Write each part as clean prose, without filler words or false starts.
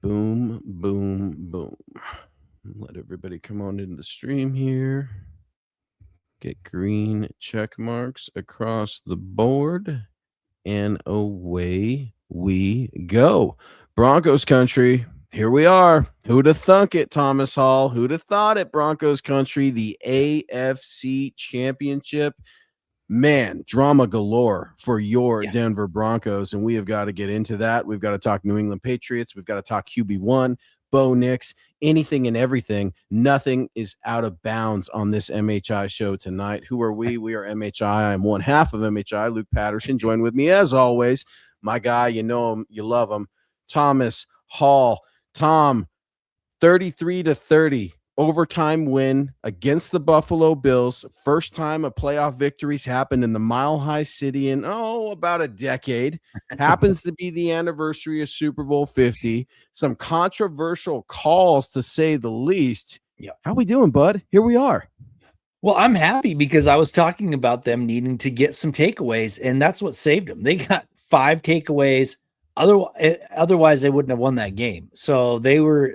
Boom, boom, boom. Let everybody come on into the stream here. Get green check marks across the board. And away we go. Broncos country, here we are. Who'd have thunk it, Thomas Hall? Who'd have thought it, Broncos country? The AFC Championship. Man, drama galore for your Denver Broncos, and we have got to get into that. We've got to talk New England Patriots. We've got to talk QB1, Bo Nix, anything and everything. Nothing is out of bounds on this MHI show tonight. Who are we? We are MHI. I'm one half of MHI, Luke Patterson. Joined with me, as always, my guy. You know him. You love him. Thomas Hall. Tom, 33-30. Overtime win against the Buffalo Bills. First time a playoff victory's happened in the Mile High City in, about a decade. Happens to be the anniversary of Super Bowl 50. Some controversial calls, to say the least. Yep. How we doing, bud? Here we are. Well, I'm happy because I was talking about them needing to get some takeaways, and that's what saved them. They got 5 takeaways. Otherwise, they wouldn't have won that game. So they were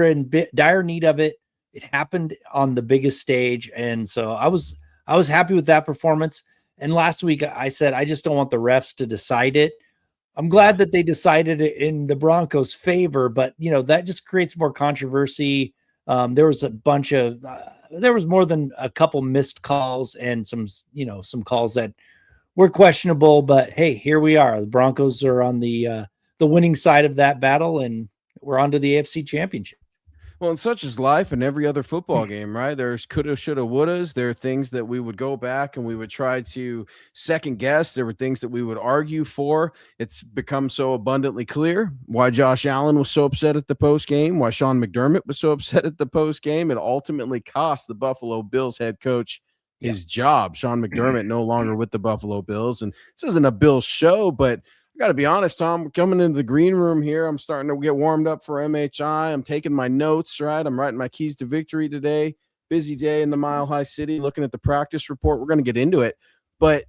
in dire need of it. It happened on the biggest stage, and so I was happy with that performance. And last week I said I just don't want the refs to decide it. I'm glad that they decided it in the Broncos' favor, but that just creates more controversy. There was there was more than a couple missed calls and some calls that were questionable. But hey, here we are. The Broncos are on the winning side of that battle, and we're on to the AFC Championship. Well, and such is life in every other football game, right? There's coulda, shoulda, wouldas. There are things that we would go back and we would try to second guess. There were things that we would argue for. It's become so abundantly clear why Josh Allen was so upset at the post game, why Sean McDermott was so upset at the post game. It ultimately cost the Buffalo Bills head coach his job. Sean McDermott no longer with the Buffalo Bills. And this isn't a Bills show, but I got to be honest, Tom, we're coming into the green room here. I'm starting to get warmed up for MHI. I'm taking my notes, right? I'm writing my keys to victory today. Busy day in the Mile High City, looking at the practice report. We're going to get into it. But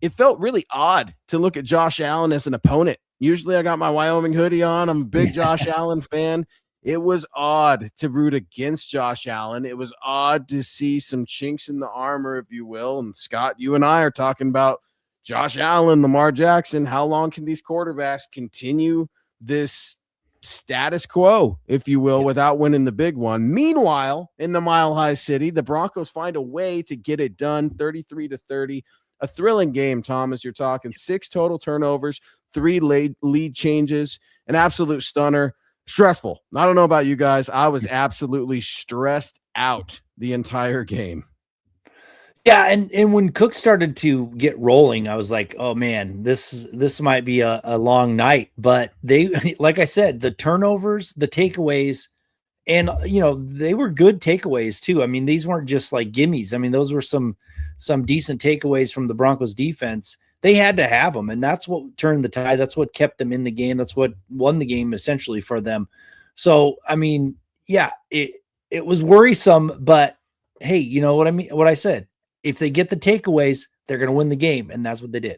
it felt really odd to look at Josh Allen as an opponent. Usually I got my Wyoming hoodie on. I'm a big Josh Allen fan. It was odd to root against Josh Allen. It was odd to see some chinks in the armor, if you will. And Scott, you and I are talking about Josh Allen, Lamar Jackson. How long can these quarterbacks continue this status quo, if you will, without winning the big one? Meanwhile, in the Mile High City, the Broncos find a way to get it done, 33-30. A thrilling game, Thomas. You're talking 6 total turnovers, 3 lead changes, an absolute stunner. Stressful. I don't know about you guys. I was absolutely stressed out the entire game. Yeah, and when Cook started to get rolling, I was like, oh man, this might be a long night. But they, like I said, the turnovers, the takeaways, and they were good takeaways too. I mean, these weren't just like gimmies. I mean, those were some decent takeaways from the Broncos defense. They had to have them, and that's what turned the tide. That's what kept them in the game. That's what won the game essentially for them. So, I mean, yeah, it was worrisome, but hey, you know what I mean? What I said. If they get the takeaways, they're going to win the game, and that's what they did.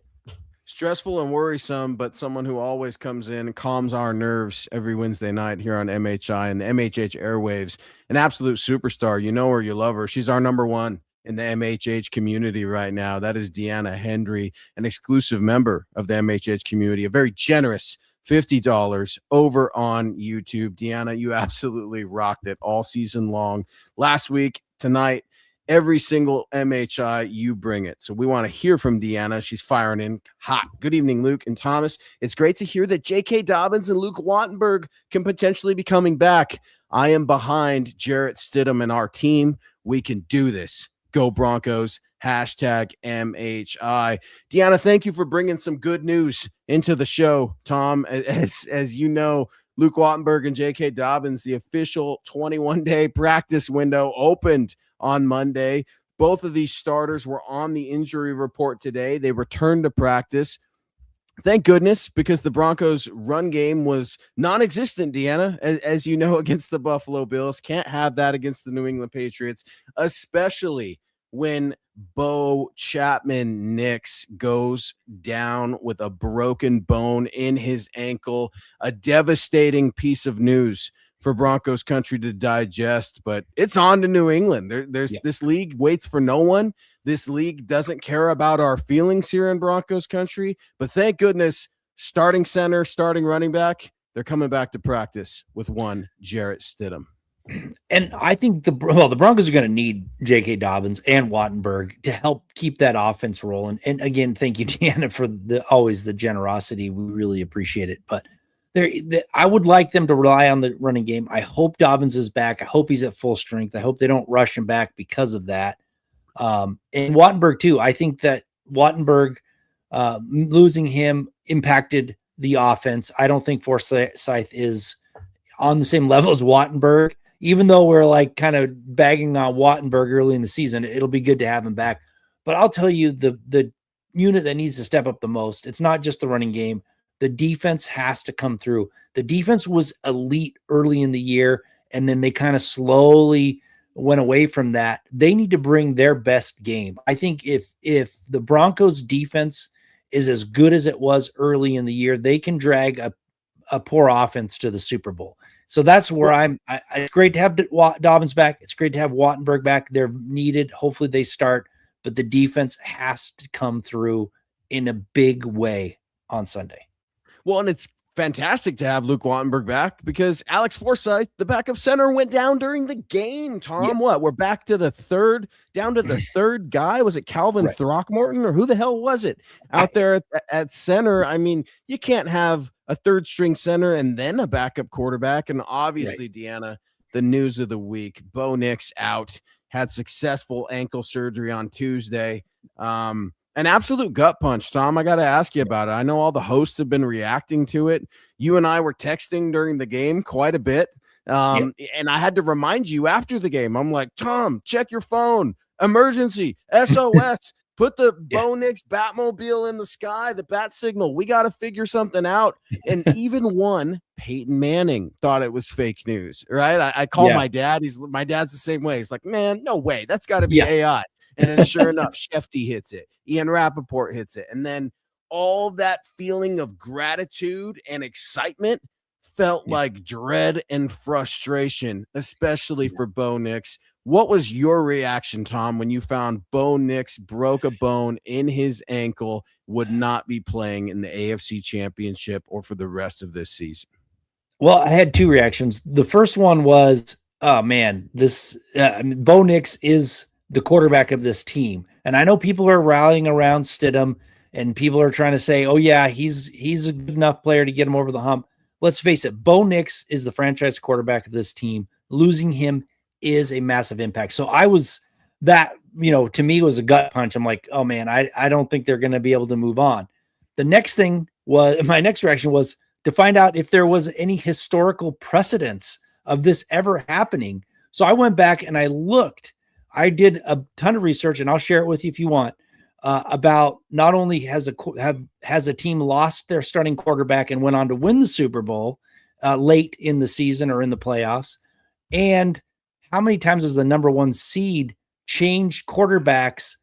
Stressful and worrisome, but someone who always comes in and calms our nerves every Wednesday night here on MHI and the MHH airwaves. An absolute superstar. You know her, you love her. She's our number one in the MHH community right now. That is Deanna Hendry, an exclusive member of the MHH community, a very generous $50 over on YouTube. Deanna, you absolutely rocked it all season long. Last week, tonight, every single MHI, you bring it. So we want to hear from Deanna. She's firing in hot. Good evening, Luke and Thomas. It's great to hear that J.K. Dobbins and Luke Wattenberg can potentially be coming back. I am behind Jarrett Stidham and our team. We can do this. Go Broncos. Hashtag MHI. Deanna, thank you for bringing some good news into the show. Tom, as you know, Luke Wattenberg and J.K. Dobbins, the official 21-day practice window opened on Monday. Both of these starters were on the injury report today. They returned to practice. Thank goodness, because the Broncos' run game was non-existent, Deanna, as you know, against the Buffalo Bills. Can't have that against the New England Patriots, especially when Bo Chapman Nix goes down with a broken bone in his ankle, a devastating piece of news for Broncos country to digest, but it's on to New England. This league waits for no one. This league doesn't care about our feelings here in Broncos country, but thank goodness, starting center, starting running back, they're coming back to practice with one Jarrett Stidham. And I think the Broncos are going to need J.K. Dobbins and Wattenberg to help keep that offense rolling. And again, thank you, Deanna, for always the generosity. We really appreciate it. But I would like them to rely on the running game. I hope Dobbins is back. I hope he's at full strength. I hope they don't rush him back because of that. And Wattenberg too. I think that Wattenberg losing him impacted the offense. I don't think Forsyth is on the same level as Wattenberg. Even though we're like kind of bagging on Wattenberg early in the season, it'll be good to have him back. But I'll tell you, the unit that needs to step up the most, it's not just the running game. The defense has to come through. The defense was elite early in the year, and then they kind of slowly went away from that. They need to bring their best game. I think if the Broncos defense is as good as it was early in the year, they can drag a poor offense to the Super Bowl. So that's where it's great to have Dobbins back. It's great to have Wattenberg back. They're needed. Hopefully they start, but the defense has to come through in a big way on Sunday. Well, and it's fantastic to have Luke Wattenberg back because Alex Forsyth, the backup center, went down during the game, Tom. Yeah. What? We're back to down to the third guy. Was it Calvin Throckmorton or who the hell was it out there at center? I mean, you can't have a third string center and then a backup quarterback. And obviously, Deanna, the news of the week, Bo Nix out, had successful ankle surgery on Tuesday. An absolute gut punch, Tom. I got to ask you about it. I know all the hosts have been reacting to it. You and I were texting during the game quite a bit. And I had to remind you after the game. I'm like, Tom, check your phone. Emergency. SOS. Put the Bo Nix Batmobile in the sky, the bat signal. We got to figure something out. And even one, Peyton Manning, thought it was fake news, right? I call my dad. My dad's the same way. He's like, man, no way. That's got to be AI. And then sure enough, Shefty hits it. Ian Rappaport hits it. And then all that feeling of gratitude and excitement felt like dread and frustration, especially for Bo Nix. What was your reaction, Tom, when you found Bo Nix broke a bone in his ankle, would not be playing in the AFC Championship or for the rest of this season? Well, I had two reactions. The first one was, oh, man, Bo Nix is the quarterback of this team. And I know people are rallying around Stidham and people are trying to say, oh yeah, he's a good enough player to get him over the hump. Let's face it. Bo Nix is the franchise quarterback of this team. Losing him is a massive impact. So I was to me was a gut punch. I'm like, oh man, I don't think they're going to be able to move on. The next thing was, my next reaction was to find out if there was any historical precedence of this ever happening. So I went back and I looked. I did a ton of research, and I'll share it with you if you want, about not only has a team lost their starting quarterback and went on to win the Super Bowl late in the season or in the playoffs, and how many times has the number one seed changed quarterbacks,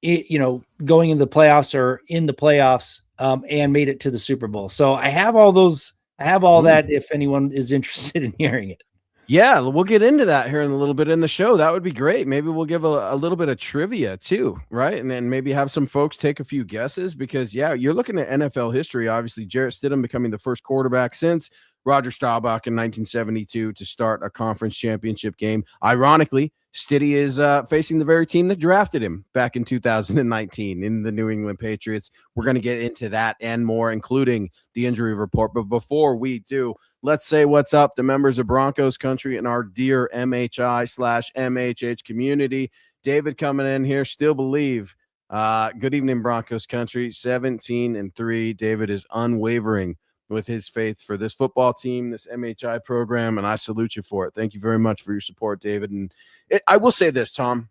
going into the playoffs or in the playoffs and made it to the Super Bowl. So I have all those. I have all that if anyone is interested in hearing it. Yeah, we'll get into that here in a little bit in the show. That would be great. Maybe we'll give a little bit of trivia too, right? And then maybe have some folks take a few guesses because, you're looking at NFL history. Obviously, Jarrett Stidham becoming the first quarterback since Roger Staubach in 1972 to start a conference championship game. Ironically, Stiddy is facing the very team that drafted him back in 2019 in the New England Patriots. We're going to get into that and more, including the injury report. But before we do, let's say what's up to members of Broncos country and our dear MHI/MHH community. David coming in here, still believe. Good evening, Broncos country. 17-3. David is unwavering with his faith for this football team, this MHI program, and I salute you for it. Thank you very much for your support, David. And I will say this, Tom.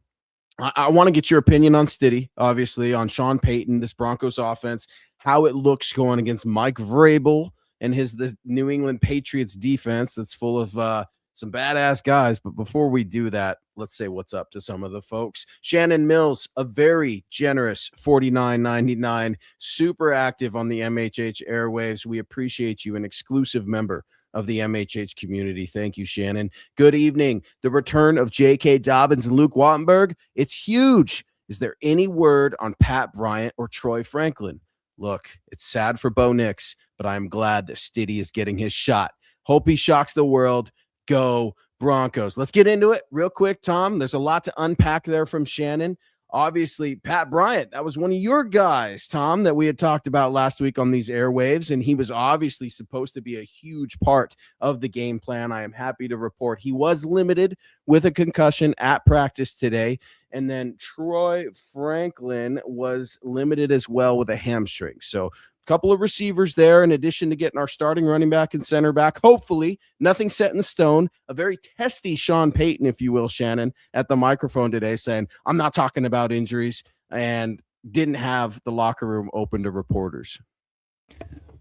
I want to get your opinion on Stiddy, obviously, on Sean Payton, this Broncos offense, how it looks going against Mike Vrabel and the New England Patriots defense that's full of some badass guys. But before we do that, let's say what's up to some of the folks. Shannon Mills, a very generous $49.99, super active on the MHH airwaves. We appreciate you, an exclusive member of the MHH community. Thank you, Shannon. Good evening. The return of J.K. Dobbins and Luke Wattenberg, it's huge. Is there any word on Pat Bryant or Troy Franklin? Look, it's sad for Bo Nix, but I'm glad that Stiddy is getting his shot. Hope he shocks the world. Go Broncos. Let's get into it real quick, Tom. There's a lot to unpack there from Shannon. Obviously, Pat Bryant, that was one of your guys, Tom, that we had talked about last week on these airwaves, and he was obviously supposed to be a huge part of the game plan. I am happy to report he was limited with a concussion at practice today. And then Troy Franklin was limited as well with a hamstring. So a couple of receivers there, in addition to getting our starting running back and center back. Hopefully, nothing set in stone. A very testy Sean Payton, if you will, Shannon, at the microphone today saying, I'm not talking about injuries, and didn't have the locker room open to reporters.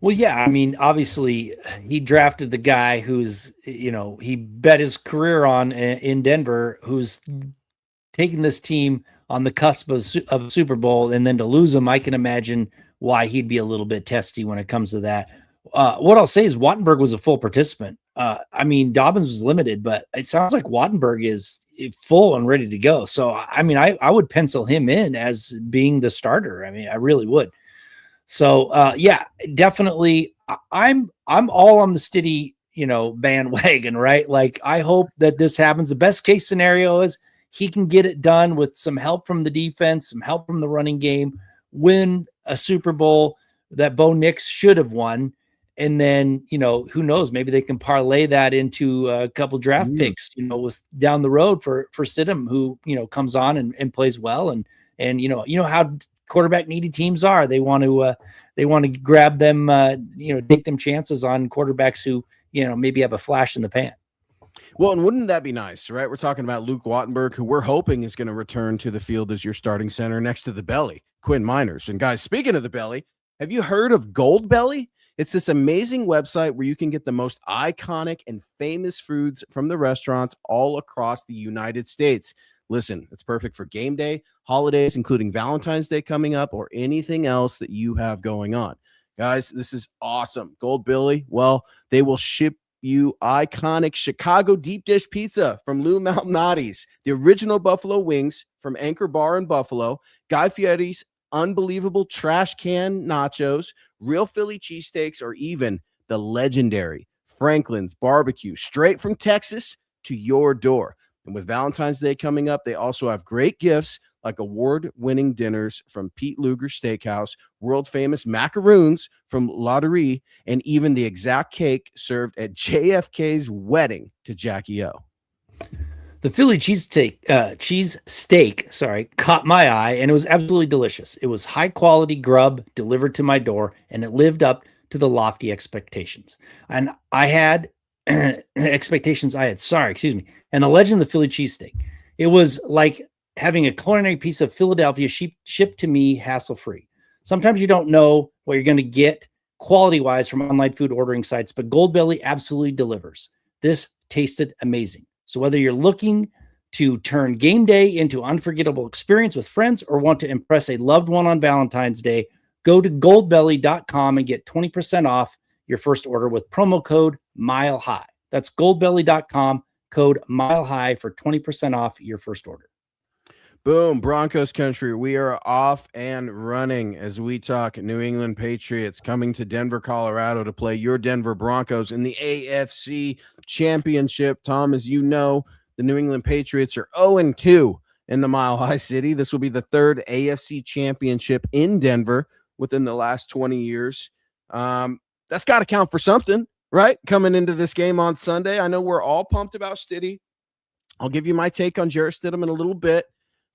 Well, yeah, I mean, obviously, he drafted the guy who's, he bet his career on in Denver, who's taking this team on the cusp of Super Bowl, and then to lose him, I can imagine why he'd be a little bit testy when it comes to that. What I'll say is Wattenberg was a full participant. I mean, Dobbins was limited, but it sounds like Wattenberg is full and ready to go. So, I mean, I would pencil him in as being the starter. I mean, I really would. So, yeah, definitely. I'm all on the Stiddy, bandwagon, right? Like, I hope that this happens. The best case scenario is he can get it done with some help from the defense, some help from the running game, win a Super Bowl that Bo Nix should have won. And then, who knows, maybe they can parlay that into a couple draft picks, with down the road for Stidham, who, comes on and plays well. And how quarterback needy teams are. They want to grab them, take them chances on quarterbacks who, maybe have a flash in the pan. Well, and wouldn't that be nice, right? We're talking about Luke Wattenberg, who we're hoping is going to return to the field as your starting center next to the belly, Quinn Miners. And guys, speaking of the belly, have you heard of Gold Belly? It's this amazing website where you can get the most iconic and famous foods from the restaurants all across the United States. Listen, it's perfect for game day, holidays, including Valentine's Day coming up, or anything else that you have going on. Guys, this is awesome. Gold Belly, well, they will ship you iconic Chicago deep dish pizza from Lou Malnati's, the original buffalo wings from Anchor Bar in Buffalo, Guy Fieri's unbelievable trash can nachos, real Philly cheesesteaks, or even the legendary Franklin's barbecue, straight from Texas to your door. And with Valentine's Day coming up, they also have great gifts like award-winning dinners from Pete Luger Steakhouse, world-famous macaroons from Lotterie, and even the exact cake served at JFK's wedding to Jackie O. The Philly cheese steak, caught my eye, and it was absolutely delicious. It was high-quality grub delivered to my door, and it lived up to the lofty expectations. And I had and the legend of the Philly cheesesteak. It was like having a culinary piece of Philadelphia shipped to me hassle-free. Sometimes you don't know what you're going to get quality-wise from online food ordering sites, but Gold Belly absolutely delivers. This tasted amazing. So whether you're looking to turn game day into an unforgettable experience with friends or want to impress a loved one on Valentine's Day, go to goldbelly.com and get 20% off your first order with promo code MILEHIGH. That's goldbelly.com, code MILEHIGH for 20% off your first order. Boom, Broncos country. We are off and running as we talk New England Patriots coming to Denver, Colorado to play your Denver Broncos in the AFC Championship. Tom, as you know, the New England Patriots are 0-2 in the Mile High City. This will be the third AFC Championship in Denver within the last 20 years. That's got to count for something, right? Coming into this game on Sunday. I know we're all pumped about Stiddy. I'll give you my take on Jarrett Stidham in a little bit.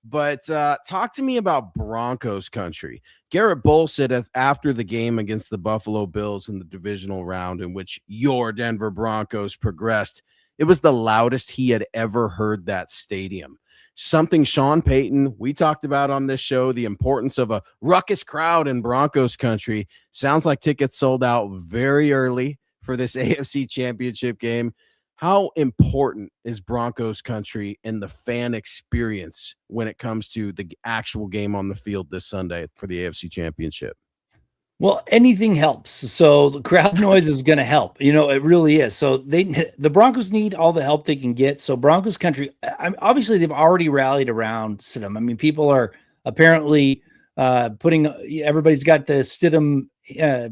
But talk to me about Broncos country. Garrett Bull said after the game against the Buffalo Bills in the divisional round in which your Denver Broncos progressed, it was the loudest he had ever heard that stadium. Something Sean Payton, we talked about on this show, the importance of a ruckus crowd in Broncos country. Sounds like tickets sold out very early for this AFC Championship game. how important is Broncos country and the fan experience when it comes to the actual game on the field this Sunday for the AFC Championship? Well, anything helps. So the crowd noise is going to help. It really is. So the Broncos need all the help they can get. So Broncos country, obviously they've already rallied around Stidham. I mean, people are apparently everybody's got the Stidham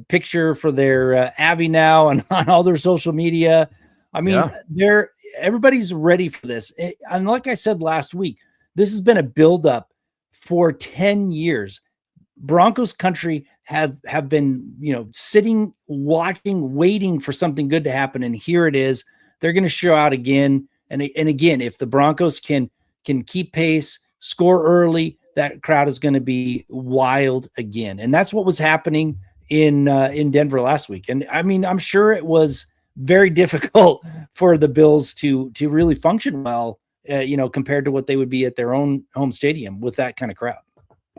picture for their Avi now and on all their social media. I mean, everybody's ready for this. And like I said last week, this has been a buildup for 10 years. Broncos country have been, sitting, watching, waiting for something good to happen. And here it is. They're going to show out again. And again, if the Broncos can keep pace, score early, that crowd is going to be wild again. And that's what was happening in Denver last week. And I mean, I'm sure it was very difficult for the Bills to really function well, compared to what they would be at their own home stadium with that kind of crowd.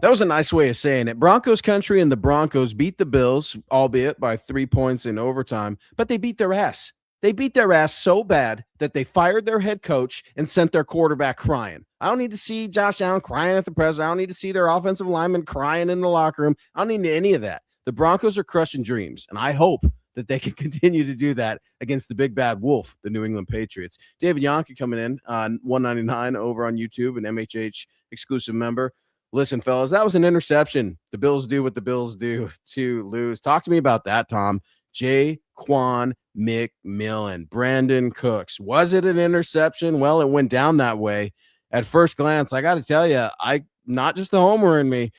That was a nice way of saying it. Broncos country and the Broncos beat the Bills, albeit by 3 points in overtime, but they beat their ass. They beat their ass so bad that they fired their head coach and sent their quarterback crying. I don't need to see Josh Allen crying at the press. I don't need to see their offensive linemen crying in the locker room. I don't need any of that. The Broncos are crushing dreams, and I hope that they can continue to do that against the big bad wolf, the New England Patriots. David Yonke coming in on 199 over on YouTube, an MHH exclusive member. Listen, fellas, that was an interception. The Bills do what the Bills do to lose. Talk to me about that, Tom. Jaquan McMillan, Brandon Cooks. Was it an interception? Well, it went down that way. At first glance, I got to tell you, not just the homer in me,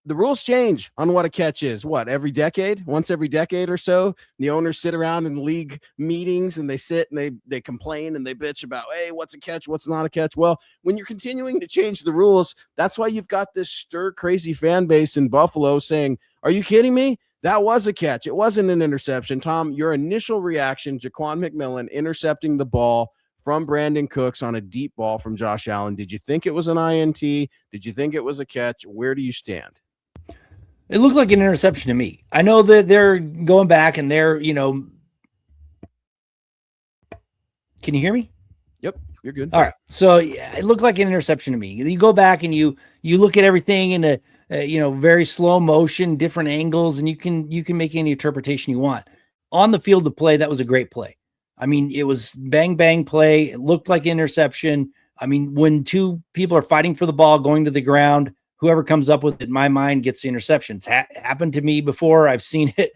the rules change on what a catch is. What, every decade? Once every decade or so, the owners sit around in league meetings and they sit and they complain and they bitch about, hey, what's a catch? What's not a catch? Well, when you're continuing to change the rules, that's why you've got this stir crazy fan base in Buffalo saying, are you kidding me? That was a catch. It wasn't an interception. Tom, your initial reaction, Jaquan McMillan intercepting the ball from Brandon Cooks on a deep ball from Josh Allen. Did you think it was an INT? Did you think it was a catch? Where do you stand? It looked like an interception to me. I know that they're going back and they're, can you hear me? Yep, you're good. All right. So it looked like an interception to me. You go back and you look at everything in a very slow motion, different angles, and you can make any interpretation you want. On the field of play, that was a great play. I mean, it was bang, bang play. It looked like interception. I mean, when two people are fighting for the ball, going to the ground, whoever comes up with it, in my mind, gets the interception. It's happened to me before. I've seen it,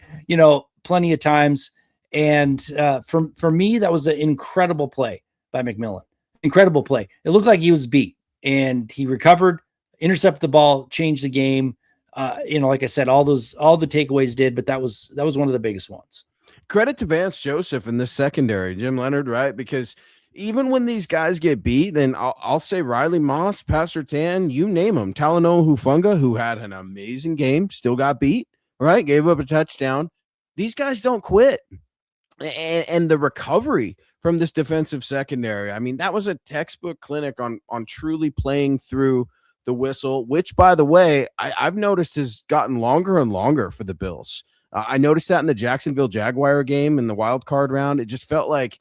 plenty of times. And for me, that was an incredible play by McMillan. Incredible play. It looked like he was beat, and he recovered, intercepted the ball, changed the game. Like I said, all the takeaways did, but that was one of the biggest ones. Credit to Vance Joseph in the secondary, Jim Leonard, right? Because even when these guys get beat, and I'll say Riley Moss, Pastor Tan, you name them, Talanoa Hufanga, who had an amazing game, still got beat, right? Gave up a touchdown. These guys don't quit. And the recovery from this defensive secondary, I mean, that was a textbook clinic on truly playing through the whistle, which, by the way, I've noticed has gotten longer and longer for the Bills. I noticed that in the Jacksonville Jaguar game in the wild card round. It just felt like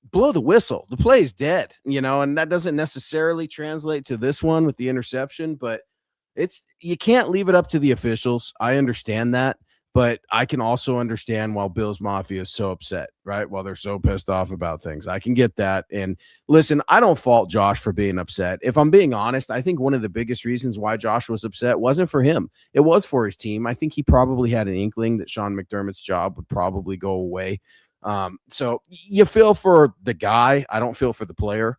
blow the whistle. The play is dead, and that doesn't necessarily translate to this one with the interception, but you can't leave it up to the officials. I understand that, but I can also understand why Bills Mafia is so upset, right? While they're so pissed off about things. I can get that. And listen, I don't fault Josh for being upset. If I'm being honest, I think one of the biggest reasons why Josh was upset wasn't for him. It was for his team. I think he probably had an inkling that Sean McDermott's job would probably go away. So you feel for the guy. I don't feel for the player.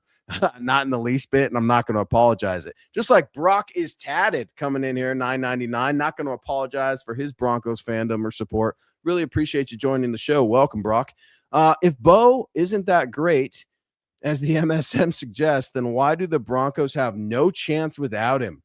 Not in the least bit, and I'm not going to apologize it. Just like Brock is tatted coming in here, $9.99. Not going to apologize for his Broncos fandom or support. Really appreciate you joining the show. Welcome, Brock. If Bo isn't that great, as the MSM suggests, then why do the Broncos have no chance without him?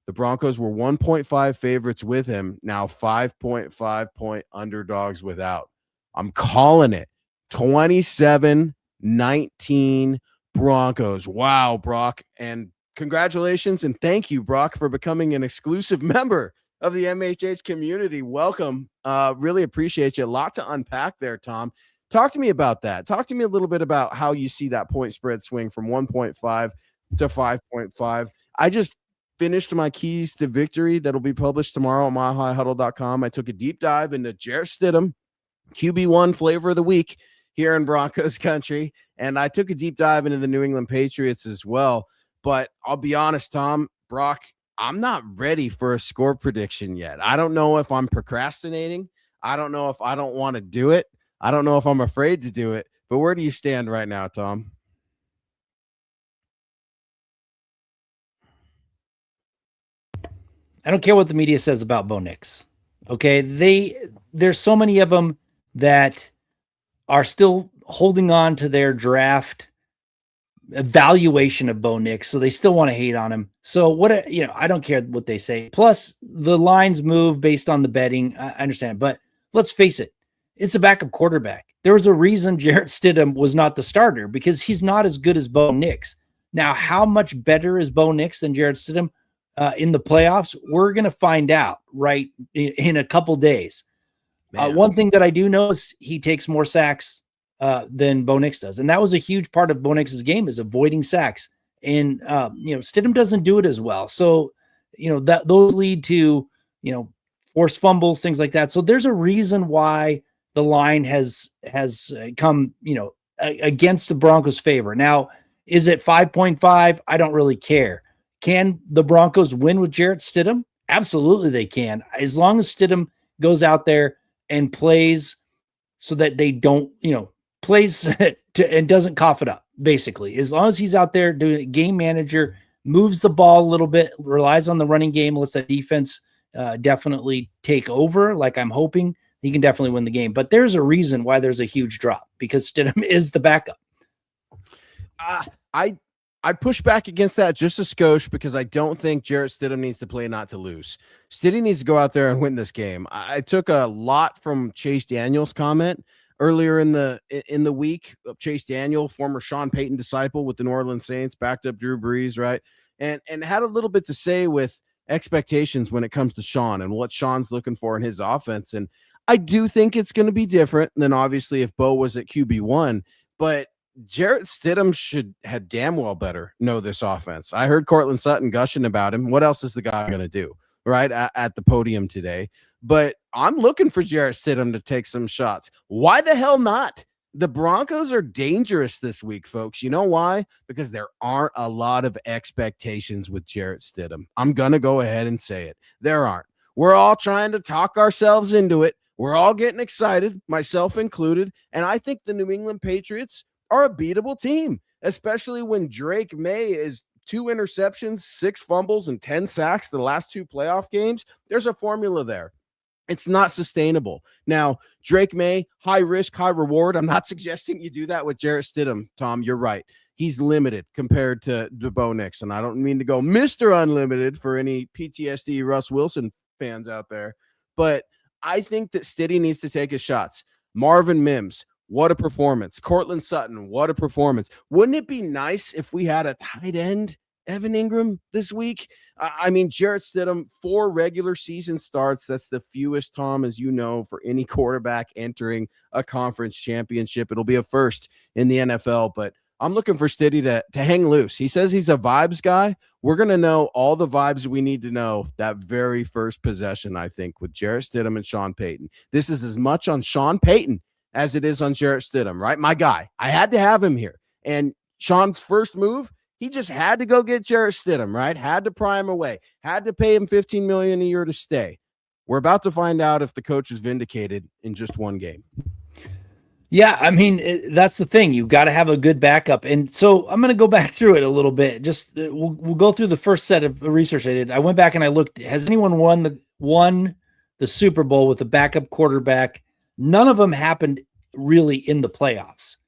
The Broncos were 1.5 favorites with him, now 5.5 point underdogs without. I'm calling it 27-19 Broncos. Wow, Brock. And congratulations and thank you, Brock, for becoming an exclusive member of the MHH community. Welcome. Really appreciate you. A lot to unpack there, Tom. Talk to me about that. Talk to me a little bit about how you see that point spread swing from 1.5 to 5.5. I just finished my keys to victory that'll be published tomorrow on myhighhuddle.com. I took a deep dive into Jarrett Stidham, QB1 flavor of the week here in Broncos country. And I took a deep dive into the New England Patriots as well. But I'll be honest, Tom, Brock, I'm not ready for a score prediction yet. I don't know if I'm procrastinating. I don't know if I don't want to do it. I don't know if I'm afraid to do it. But where do you stand right now, Tom? I don't care what the media says about Bo Nix. Okay. There's so many of them that are still holding on to their draft evaluation of Bo Nix. So they still want to hate on him. So I don't care what they say. Plus the lines move based on the betting. I understand, but let's face it. It's a backup quarterback. There was a reason Jarrett Stidham was not the starter, because he's not as good as Bo Nix. Now, how much better is Bo Nix than Jarrett Stidham in the playoffs? We're going to find out right in a couple days. One thing that I do know is he takes more sacks than Bo Nix does. And that was a huge part of Bo Nix's game, is avoiding sacks. And, Stidham doesn't do it as well. So, those lead to, forced fumbles, things like that. So there's a reason why the line has come, against the Broncos' favor. Now, is it 5.5? I don't really care. Can the Broncos win with Jarrett Stidham? Absolutely they can. As long as Stidham goes out there and plays so that they don't, plays and doesn't cough it up, basically. As long as he's out there doing a game manager, moves the ball a little bit, relies on the running game, lets that defense definitely take over, like I'm hoping, he can definitely win the game. But there's a reason why there's a huge drop, because Stidham is the backup. I push back against that just a skosh, because I don't think Jarrett Stidham needs to play not to lose. Stidham needs to go out there and win this game. I took a lot from Chase Daniel's comment earlier in the week. Chase Daniel, former Sean Payton disciple with the New Orleans Saints, backed up Drew Brees, right? And had a little bit to say with expectations when it comes to Sean and what Sean's looking for in his offense. And I do think it's going to be different than obviously if Bo was at QB1, but Jarrett Stidham should have damn well better know this offense. I heard Cortland Sutton gushing about him. What else is the guy going to do, right, at the podium today? But I'm looking for Jarrett Stidham to take some shots. Why the hell not? The Broncos are dangerous this week, folks. You know why? Because there aren't a lot of expectations with Jarrett Stidham. I'm going to go ahead and say it. There aren't. We're all trying to talk ourselves into it. We're all getting excited, myself included. And I think the New England Patriots are a beatable team, especially when Drake May is 2 interceptions, 6 fumbles, and 10 sacks the last 2 playoff games. There's a formula there. It's not sustainable. Now, Drake May, high risk, high reward. I'm not suggesting you do that with Jarrett Stidham, Tom. You're right. He's limited compared to Bo Nix. And I don't mean to go Mr. Unlimited for any PTSD Russ Wilson fans out there. But I think that Stidham needs to take his shots. Marvin Mims, what a performance. Cortland Sutton, what a performance. Wouldn't it be nice if we had a tight end, Evan Ingram, this week? I mean, Jarrett Stidham, 4 regular season starts. That's the fewest, Tom, as you know, for any quarterback entering a conference championship. It'll be a first in the NFL, but I'm looking for Stidham to hang loose. He says he's a vibes guy. We're going to know all the vibes we need to know that very first possession, I think, with Jarrett Stidham and Sean Payton. This is as much on Sean Payton as it is on Jarrett Stidham, right? My guy. I had to have him here. And Sean's first move, he just had to go get Jarrett Stidham, right? Had to pry him away. Had to pay him $15 million a year to stay. We're about to find out if the coach is vindicated in just one game. Yeah, I mean, that's the thing. You've got to have a good backup. And so I'm going to go back through it a little bit. Just we'll go through the first set of research I did. I went back and I looked. Has anyone won the Super Bowl with a backup quarterback? None of them happened really in the playoffs,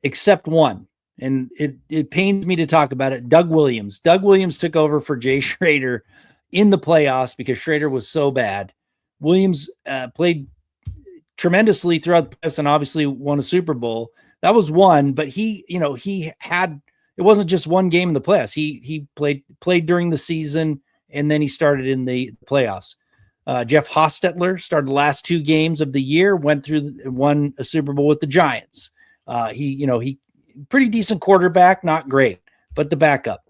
except one. And it pains me to talk about it. Doug Williams. Doug Williams took over for Jay Schrader in the playoffs because Schrader was so bad. Williams played tremendously throughout the playoffs and obviously won a Super Bowl. That was one, but he had, it wasn't just one game in the playoffs. He played during the season and then he started in the playoffs. Jeff Hostetler started the last 2 games of the year, won a Super Bowl with the Giants. He pretty decent quarterback, not great, but the backup.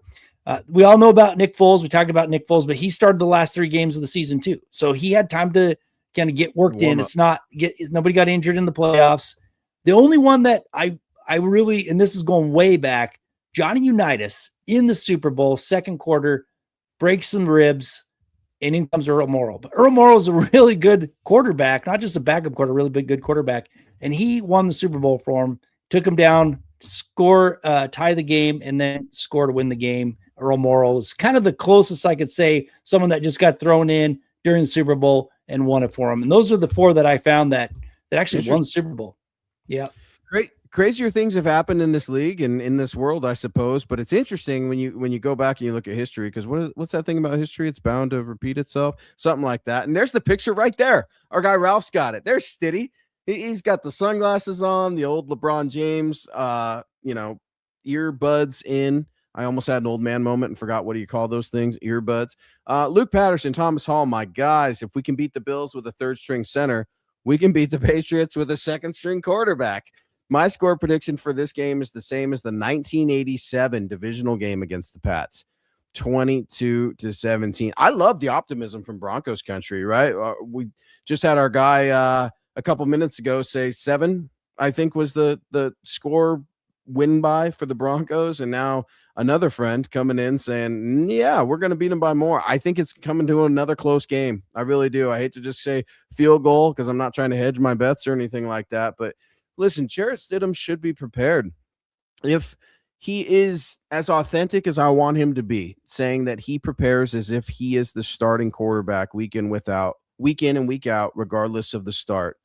We all know about Nick Foles. We talked about Nick Foles, but he started the last 3 games of the season too. So he had time to kind of get worked in. Nobody got injured in the playoffs. The only one that I really, and this is going way back, Johnny Unitas in the Super Bowl, second quarter, breaks some ribs, and in comes Earl Morrall. But Earl Morrall is a really good quarterback, not just a backup quarter, really good quarterback. And he won the Super Bowl for him, took him down, tie the game, and then score to win the game. Earl Morrall is kind of the closest I could say, someone that just got thrown in during the Super Bowl and won it for him. And those are the 4 that I found that actually won the Super Bowl. Yeah. Great. Crazier things have happened in this league and in this world, I suppose. But it's interesting when you go back and you look at history, because what's that thing about history? It's bound to repeat itself, something like that. And there's the picture right there. Our guy Ralph's got it. There's Stiddy. He's got the sunglasses on, the old LeBron James, earbuds in. I almost had an old man moment and forgot what do you call those things? Earbuds. Luke Patterson, Thomas Hall, my guys, if we can beat the Bills with a 3rd-string center, we can beat the Patriots with a 2nd-string quarterback. My score prediction for this game is the same as the 1987 divisional game against the Pats, 22-17. I love the optimism from Broncos country, right? We just had our guy a couple minutes ago say 7, I think was the score win by for the Broncos. And now another friend coming in saying, yeah, we're going to beat them by more. I think it's coming to another close game. I really do. I hate to just say field goal because I'm not trying to hedge my bets or anything like that. But listen, Jarrett Stidham should be prepared. If he is as authentic as I want him to be, saying that he prepares as if he is the starting quarterback week in and week out, regardless of the start,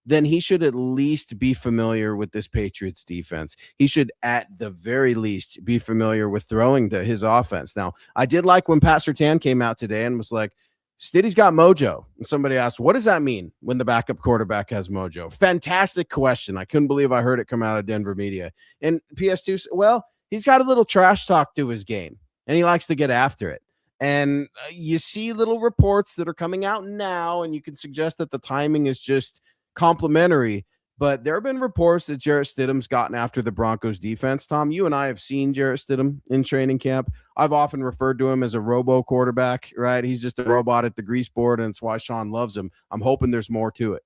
then he should at least be familiar with this Patriots defense. He should at the very least be familiar with throwing to his offense. Now, I did like when Pat Surtain came out today and was like, Stiddy's got mojo. And somebody asked, what does that mean when the backup quarterback has mojo? Fantastic question. I couldn't believe I heard it come out of Denver media. And PS2, well, he's got a little trash talk to his game, and he likes to get after it. And you see little reports that are coming out now, and you can suggest that the timing is just complimentary. But there have been reports that Jarrett Stidham's gotten after the Broncos defense. Tom, you and I have seen Jarrett Stidham in training camp. I've often referred to him as a robo quarterback, right? He's just a robot at the grease board, and it's why Sean loves him. I'm hoping there's more to it.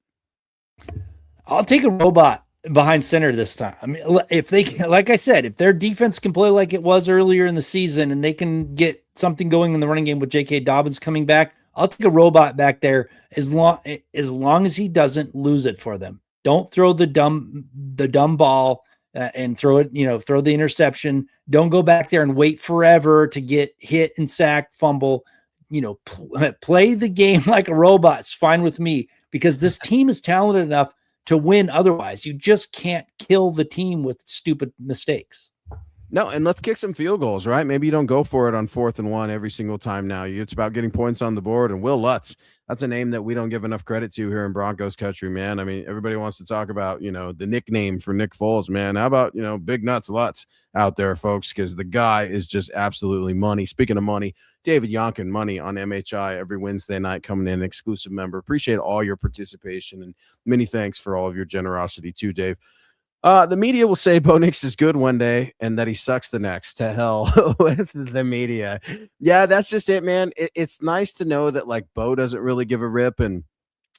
I'll take a robot behind center this time. I mean, if they can, like I said, if their defense can play like it was earlier in the season and they can get something going in the running game with J.K. Dobbins coming back, I'll take a robot back there as long as he doesn't lose it for them. Don't throw the dumb ball and throw it, throw the interception. Don't go back there and wait forever to get hit and sacked, fumble. Play the game like a robot. It's fine with me because this team is talented enough to win otherwise. You just can't kill the team with stupid mistakes. No, and let's kick some field goals, right? Maybe you don't go for it on 4th and 1 every single time now. It's about getting points on the board. And Will Lutz, that's a name that we don't give enough credit to here in Broncos country, man. I mean, everybody wants to talk about, the nickname for Nick Foles, man. How about, Big Nuts Lutz out there, folks, because the guy is just absolutely money. Speaking of money, David Yonkin, money on MHI every Wednesday night, coming in, exclusive member. Appreciate all your participation, and many thanks for all of your generosity too, Dave. The media will say Bo Nix is good one day and that he sucks the next. To hell with the media. Yeah, that's just it, man. It's nice to know that Bo doesn't really give a rip, and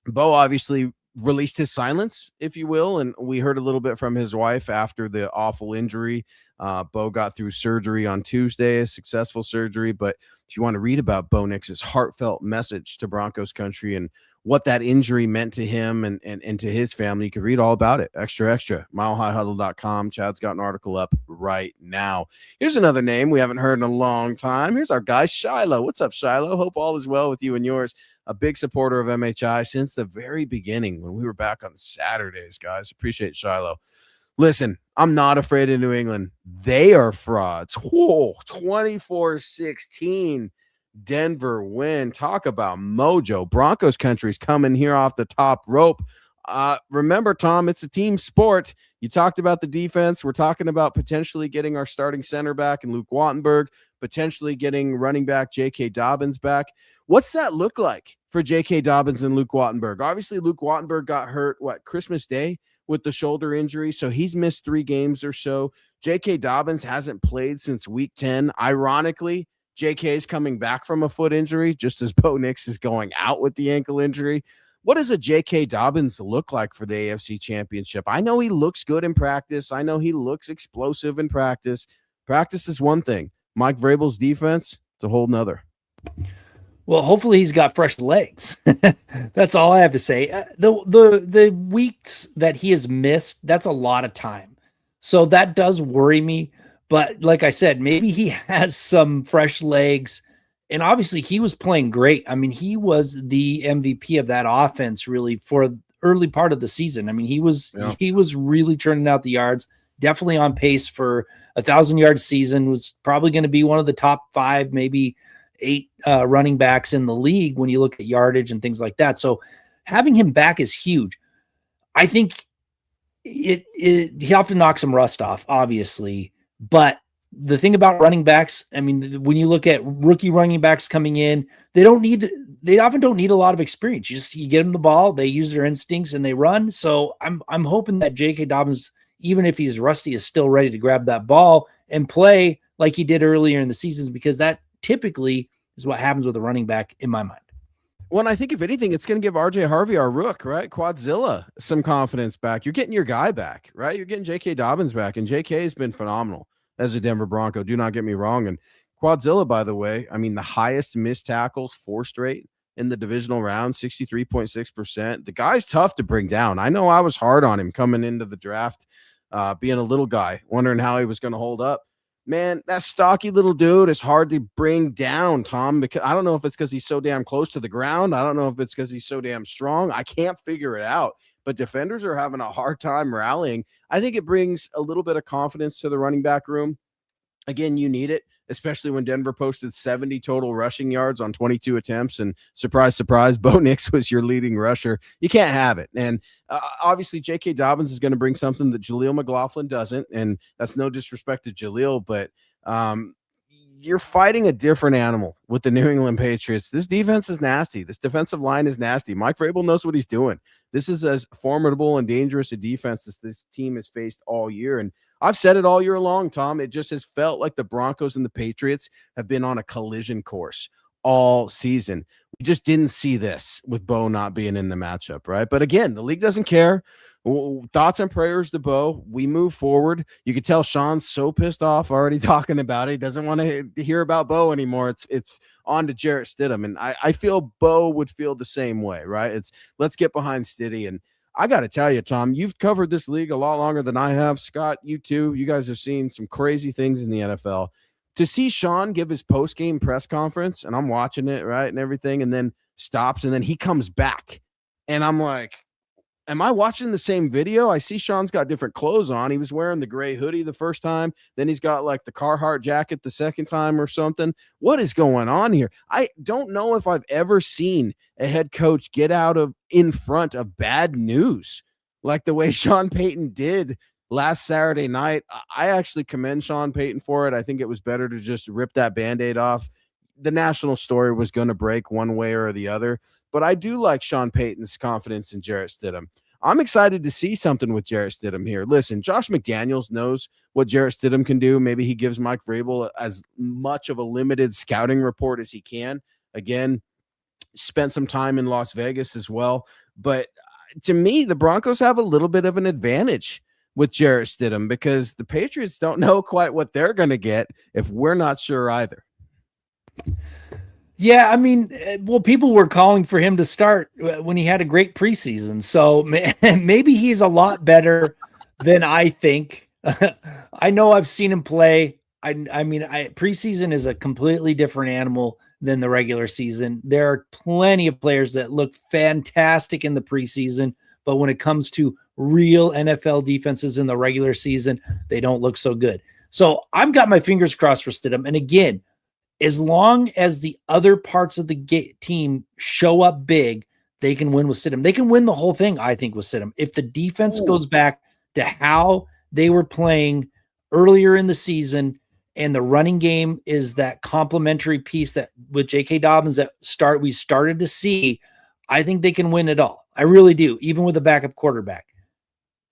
Bo obviously released his silence, if you will, and we heard a little bit from his wife after the awful injury. Bo got through surgery on Tuesday, a successful surgery, but if you want to read about Bo Nix's heartfelt message to Broncos country and what that injury meant to him and to his family, you can read all about it. Extra, milehighhuddle.com. Chad's got an article up right now. Here's another name we haven't heard in a long time. Here's our guy, Shiloh. What's up, Shiloh? Hope all is well with you and yours. A big supporter of MHI since the very beginning when we were back on Saturdays, guys. Appreciate Shiloh. Listen, I'm not afraid of New England. They are frauds. 24-16. Denver win. Talk about mojo. Broncos country's coming here off the top rope. Remember, Tom, it's a team sport. You talked about the defense. We're talking about potentially getting our starting center back in Luke Wattenberg, potentially getting running back J.K. Dobbins back. What's that look like for J.K. Dobbins and Luke Wattenberg? Obviously, Luke Wattenberg got hurt, Christmas Day with the shoulder injury, so he's missed 3 games or so. J.K. Dobbins hasn't played since week 10. Ironically, J.K. is coming back from a foot injury, just as Bo Nix is going out with the ankle injury. What does a J.K. Dobbins look like for the AFC Championship? I know he looks good in practice. I know he looks explosive in practice. Practice is one thing. Mike Vrabel's defense, it's a whole nother. Well, hopefully he's got fresh legs. That's all I have to say. The weeks that he has missed, that's a lot of time. So that does worry me. But like I said, maybe he has some fresh legs. And obviously he was playing great. I mean, he was the MVP of that offense really for early part of the season. I mean, he was really turning out the yards, definitely on pace for 1,000-yard season, was probably going to be one of the top 5, maybe 8 running backs in the league when you look at yardage and things like that. So having him back is huge. I think he often knocks some rust off, obviously, but the thing about running backs, I mean, when you look at rookie running backs coming in, they often don't need a lot of experience. You get them the ball, they use their instincts and they run. So I'm hoping that J.K. Dobbins, even if he's rusty, is still ready to grab that ball and play like he did earlier in the seasons, because that typically is what happens with a running back in my mind. Well, and I think if anything, it's going to give RJ Harvey, our rook, right? Quadzilla, some confidence back. You're getting your guy back, right? You're getting J.K. Dobbins back, and J.K. has been phenomenal as a Denver Bronco. Do not get me wrong. And Quadzilla, by the way, I mean, the highest missed tackles, 4 straight in the divisional round, 63.6%. The guy's tough to bring down. I know I was hard on him coming into the draft, being a little guy, wondering how he was going to hold up. Man, that stocky little dude is hard to bring down, Tom, because I don't know if it's because he's so damn close to the ground. I don't know if it's because he's so damn strong. I can't figure it out. But defenders are having a hard time rallying. I think it brings a little bit of confidence to the running back room. Again, you need it, especially when Denver posted 70 total rushing yards on 22 attempts. And surprise, surprise, Bo Nix was your leading rusher. You can't have it. And obviously, J.K. Dobbins is going to bring something that Jaleel McLaughlin doesn't. And that's no disrespect to Jaleel, but you're fighting a different animal with the New England Patriots. This defense is nasty. This defensive line is nasty. Mike Vrabel knows what he's doing. This is as formidable and dangerous a defense as this team has faced all year. And I've said it all year long, Tom. It just has felt like the Broncos and the Patriots have been on a collision course all season. We just didn't see this with Bo not being in the matchup, right? But again, the league doesn't care. Thoughts and prayers to Bo. We move forward. You can tell Sean's so pissed off already talking about it. He doesn't want to hear about Bo anymore. It's on to Jarrett Stidham. And I feel Bo would feel the same way, right? It's let's get behind Stiddy. And I got to tell you, Tom, you've covered this league a lot longer than I have. Scott, you too. You guys have seen some crazy things in the NFL. To see Sean give his post-game press conference, and I'm watching it, right, and everything, and then stops, and then he comes back. And I'm like, am I watching the same video? I see Sean's got different clothes on. He was wearing the gray hoodie the first time. Then he's got like the Carhartt jacket the second time or something. What is going on here? I don't know if I've ever seen a head coach get out of in front of bad news like the way Sean Payton did last Saturday night. I actually commend Sean Payton for it. I think it was better to just rip that Band-Aid off. The national story was going to break one way or the other. But I do like Sean Payton's confidence in Jarrett Stidham. I'm excited to see something with Jarrett Stidham here. Listen, Josh McDaniels knows what Jarrett Stidham can do. Maybe he gives Mike Vrabel as much of a limited scouting report as he can. Again, spent some time in Las Vegas as well. But to me, the Broncos have a little bit of an advantage with Jarrett Stidham because the Patriots don't know quite what they're going to get if we're not sure either. Yeah, I mean, well, people were calling for him to start when he had a great preseason. So maybe he's a lot better than I think. I know I've seen him play. I mean, preseason is a completely different animal than the regular season. There are plenty of players that look fantastic in the preseason, but when it comes to real NFL defenses in the regular season, they don't look so good. So I've got my fingers crossed for Stidham. And again, as long as the other parts of the team show up big, they can win with Stidham. They can win the whole thing, I think, with Stidham. If the defense goes back to how they were playing earlier in the season and the running game is that complementary piece that with J.K. Dobbins we started to see, I think they can win it all. I really do, even with a backup quarterback.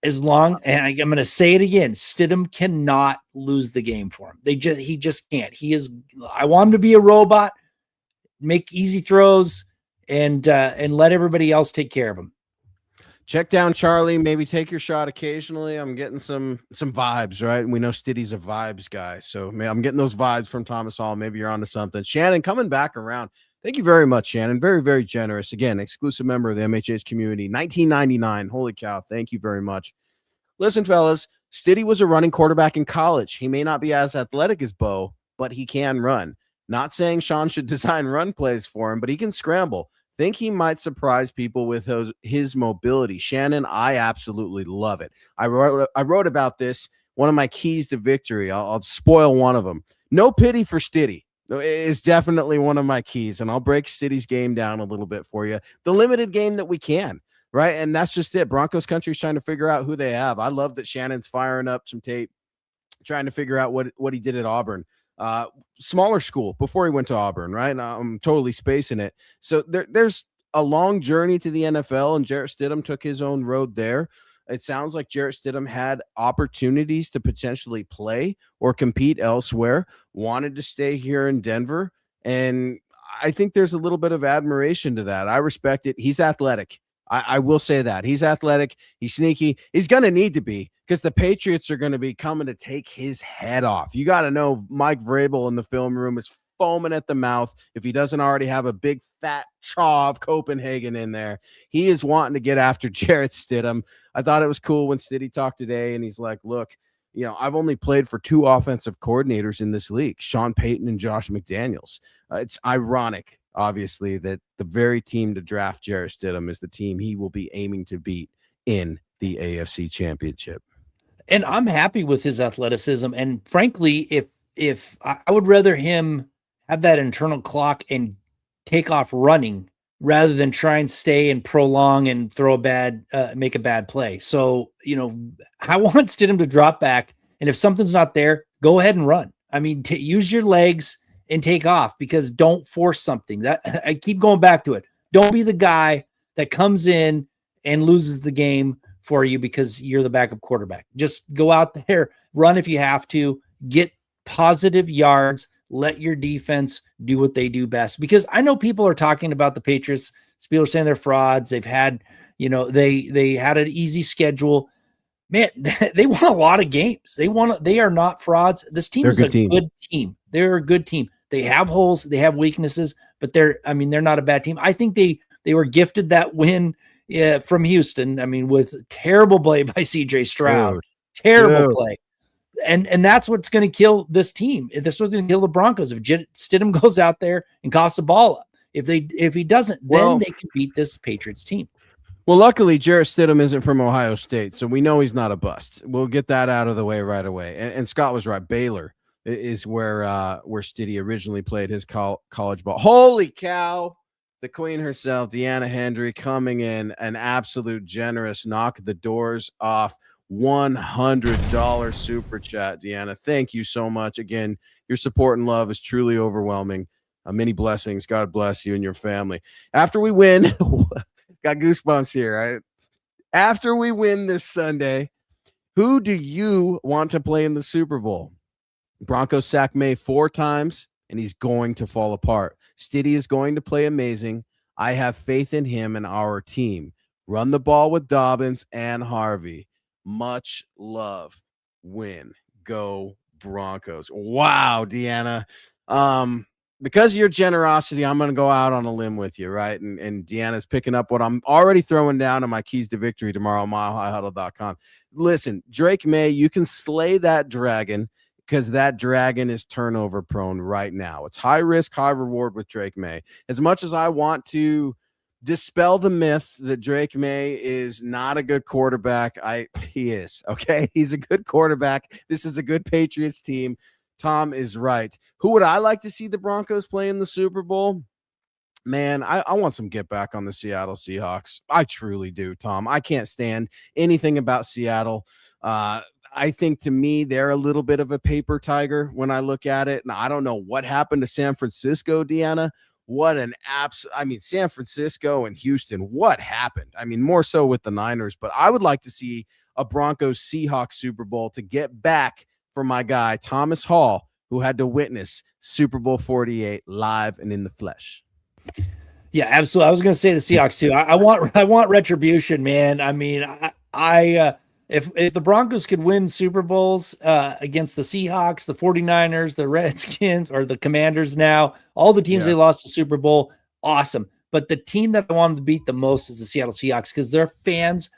As long, and I'm going to say it again, Stidham cannot lose the game for him. He just can't. I want him to be a robot, make easy throws, and let everybody else take care of him. Check down Charlie, maybe take your shot occasionally. I'm getting some vibes, right? And we know Stiddy's a vibes guy. So I'm getting those vibes from Thomas Hall. Maybe you're onto something. Shannon, coming back around. Thank you very much, Shannon. Very, very generous. Again, exclusive member of the MHH community. 1999. Holy cow. Thank you very much. Listen, fellas, Stiddy was a running quarterback in college. He may not be as athletic as Bo, but he can run. Not saying Sean should design run plays for him, but he can scramble. Think he might surprise people with his mobility. Shannon, I absolutely love it. I wrote about this, one of my keys to victory. I'll spoil one of them. No pity for Stiddy. Is definitely one of my keys, and I'll break Stiddy's game down a little bit for you. The limited game that we can, right? And that's just it. Broncos country's trying to figure out who they have. I love that Shannon's firing up some tape, trying to figure out what he did at Auburn. Smaller school before he went to Auburn, right? And I'm totally spacing it. So there's a long journey to the NFL, and Jarrett Stidham took his own road there. It sounds like Jarrett Stidham had opportunities to potentially play or compete elsewhere, wanted to stay here in Denver. And I think there's a little bit of admiration to that. I respect it. He's athletic. I will say that. He's athletic. He's sneaky. He's going to need to be, because the Patriots are going to be coming to take his head off. You got to know Mike Vrabel in the film room is foaming at the mouth if he doesn't already have a big fat chaw of Copenhagen in there. He is wanting to get after Jarrett Stidham. I thought it was cool when Stiddy talked today, and he's like, look, I've only played for 2 offensive coordinators in this league, Sean Payton and Josh McDaniels. It's ironic, obviously, that the very team to draft Jarrett Stidham is the team he will be aiming to beat in the AFC Championship. And I'm happy with his athleticism. And frankly, if I would rather him have that internal clock and take off running rather than try and stay and prolong and make a bad play. So, I want Stidham to drop back, and if something's not there, go ahead and run. I mean, use your legs and take off, because don't force something. That I keep going back to it. Don't be the guy that comes in and loses the game for you because you're the backup quarterback. Just go out there, run if you have to, get positive yards, let your defense do what they do best. Because I know people are talking about the Patriots. People are saying they're frauds. They've had, they had an easy schedule. Man, they won a lot of games. They are not frauds. This team is a good team. They're a good team. They have holes, they have weaknesses, but they're not a bad team. I think they were gifted that win from Houston. I mean, with terrible play by CJ Stroud, terrible play. And that's what's going to kill this team. This was going to kill the Broncos if Stidham goes out there and coughs the ball up. If he doesn't, then they can beat this Patriots team. Well, luckily, Jarrett Stidham isn't from Ohio State, so we know he's not a bust. We'll get that out of the way right away. And Scott was right. Baylor is where Stiddy originally played his college ball. Holy cow! The queen herself, Deanna Hendry, coming in an absolute generous knock the doors off. $100 super chat, Deanna. Thank you so much. Again, your support and love is truly overwhelming. Many blessings. God bless you and your family. After we win, got goosebumps here. Right? After we win this Sunday, who do you want to play in the Super Bowl? Broncos sack May 4 times, and he's going to fall apart. Stiddy is going to play amazing. I have faith in him and our team. Run the ball with Dobbins and Harvey. Much love. Win. Go Broncos. Wow, Deanna. Because of your generosity, I'm going to go out on a limb with you, right? And Deanna's picking up what I'm already throwing down on my keys to victory tomorrow on milehighhuddle.com. Listen, Drake May, you can slay that dragon, because that dragon is turnover prone right now. It's high risk, high reward with Drake May. As much as I want to dispel the myth that Drake May is not a good quarterback, he is, okay? He's a good quarterback. This is a good Patriots team. Tom is right. Who would I like to see the Broncos play in the Super Bowl? Man, I want some get back on the Seattle Seahawks. I truly do, Tom. I can't stand anything about Seattle. I think to me, they're a little bit of a paper tiger when I look at it. And I don't know what happened to San Francisco, Deanna. What an I mean, San Francisco and Houston, what happened? I mean, more so with the Niners, but I would like to see a Broncos Seahawks Super Bowl to get back for my guy, Thomas Hall, who had to witness Super Bowl 48 live and in the flesh. Yeah, absolutely. I was going to say the Seahawks too. I want retribution, man. I mean, if the Broncos could win Super Bowls against the Seahawks, the 49ers, the Redskins, or the Commanders now, all the teams they lost the Super Bowl, awesome. But the team that I want them to beat the most is the Seattle Seahawks because their fans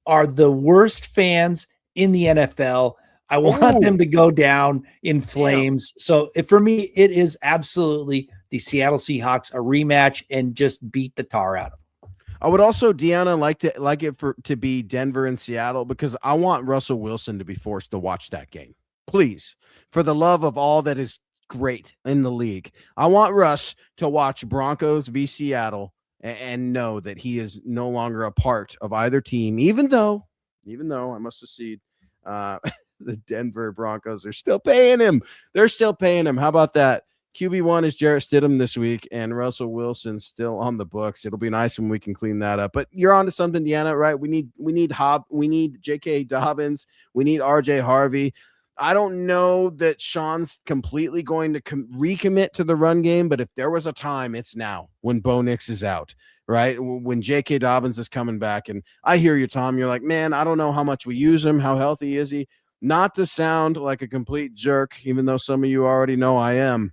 are the worst fans in the NFL. I want them to go down in flames. So for me, it is absolutely the Seattle Seahawks, a rematch, and just beat the tar out of them. I would also, Deanna, like it to be Denver and Seattle because I want Russell Wilson to be forced to watch that game. Please, for the love of all that is great in the league, I want Russ to watch Broncos v. Seattle and know that he is no longer a part of either team, even though I must concede, the Denver Broncos are still paying him. They're still paying him. How about that? QB1 is Jarrett Stidham this week, and Russell Wilson still on the books. It'll be nice when we can clean that up. But you're on to something, Deanna, right? We need J.K. Dobbins. We need R.J. Harvey. I don't know that Sean's completely going to recommit to the run game, but if there was a time, it's now when Bo Nix is out, right? When J.K. Dobbins is coming back. And I hear you, Tom. You're like, man, I don't know how much we use him. How healthy is he? Not to sound like a complete jerk, even though some of you already know I am.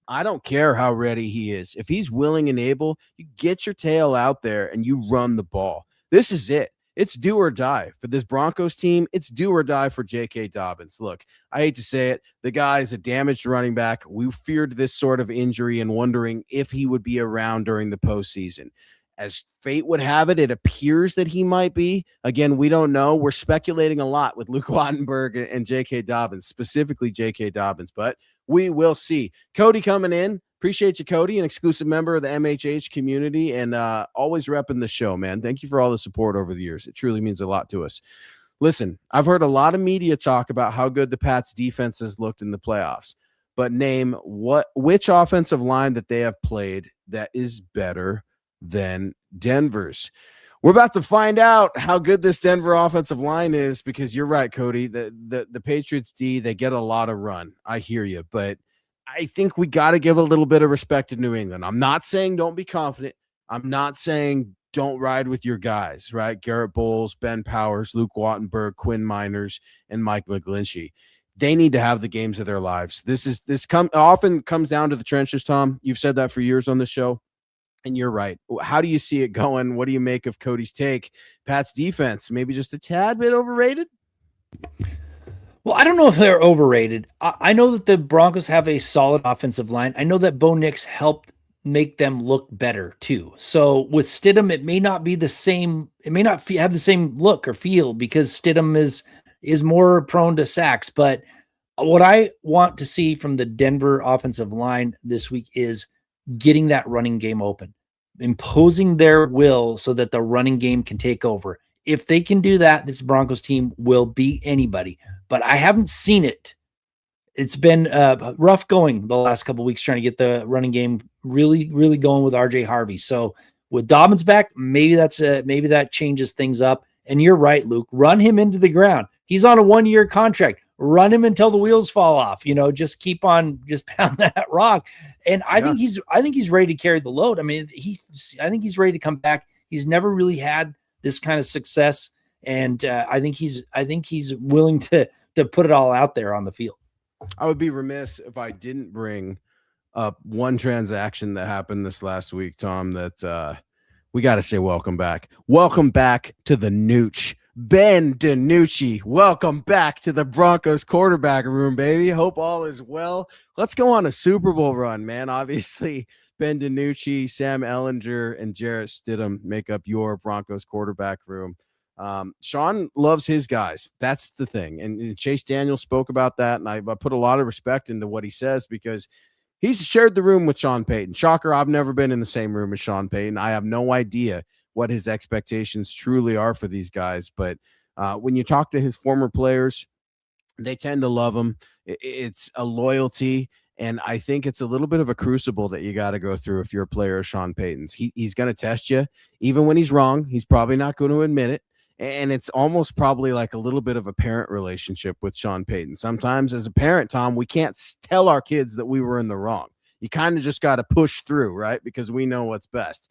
I don't care how ready he is. If he's willing and able, you get your tail out there and you run the ball. This is it. It's do or die for this Broncos team. It's do or die for J.K. Dobbins. Look, I hate to say it. The guy is a damaged running back. We feared this sort of injury and wondering if he would be around during the postseason. As fate would have it, it appears that he might be. Again, we don't know. We're speculating a lot with Luke Wattenberg and J.K. Dobbins, specifically J.K. Dobbins, but we will see. Cody coming in. Appreciate you, Cody, an exclusive member of the MHH community and always repping the show, man. Thank you for all the support over the years. It truly means a lot to us. Listen, I've heard a lot of media talk about how good the Pats defense has looked in the playoffs, but name which offensive line that they have played that is better than Denver's. We're about to find out how good this Denver offensive line is because you're right, Cody. The Patriots D, they get a lot of run. I hear you, but I think we got to give a little bit of respect to New England. I'm not saying don't be confident. I'm not saying don't ride with your guys, right? Garrett Bowles, Ben Powers, Luke Wattenberg, Quinn Miners, and Mike McGlinchey. They need to have the games of their lives. This often comes down to the trenches, Tom. You've said that for years on the show. And you're right. How do you see it going? What do you make of Cody's take? Pat's defense, maybe just a tad bit overrated? Well, I don't know if they're overrated. I know that the Broncos have a solid offensive line. I know that Bo Nix helped make them look better too. So with Stidham, it may not be the same. It may not have the same look or feel because Stidham is more prone to sacks. But what I want to see from the Denver offensive line this week is getting that running game open, imposing their will so that the running game can take over. If they can do that, this Broncos team will beat anybody. But I haven't seen it. It's been rough going the last couple of weeks trying to get the running game really, really going with R.J. Harvey. So with Dobbins back, maybe that changes things up. And you're right, Luke. Run him into the ground. He's on a 1-year contract. Run him until the wheels fall off. Just keep on, just pound that rock. And I think he's ready to carry the load. I mean, I think he's ready to come back. He's never really had this kind of success, and I think he's willing to put it all out there on the field. I would be remiss if I didn't bring up one transaction that happened this last week, Tom, that we got to say welcome back. Welcome back to the Nooch. Ben DiNucci, welcome back to the Broncos quarterback room, baby. Hope all is well. Let's go on a Super Bowl run, man. Obviously, Ben DiNucci, Sam Ehlinger, and Jarrett Stidham make up your Broncos quarterback room. Sean loves his guys. That's the thing. And Chase Daniel spoke about that, and I put a lot of respect into what he says because he's shared the room with Sean Payton. Shocker, I've never been in the same room as Sean Payton. I have no idea what his expectations truly are for these guys. But when you talk to his former players, They tend to love him. It's a loyalty. And I think it's a little bit of a crucible that you got to go through if you're a player of Sean Payton's. He's going to test you. Even when he's wrong, he's probably not going to admit it. And it's almost probably like a little bit of a parent relationship with Sean Payton. Sometimes as a parent, Tom, we can't tell our kids that we were in the wrong. You kind of just got to push through, right? Because we know what's best.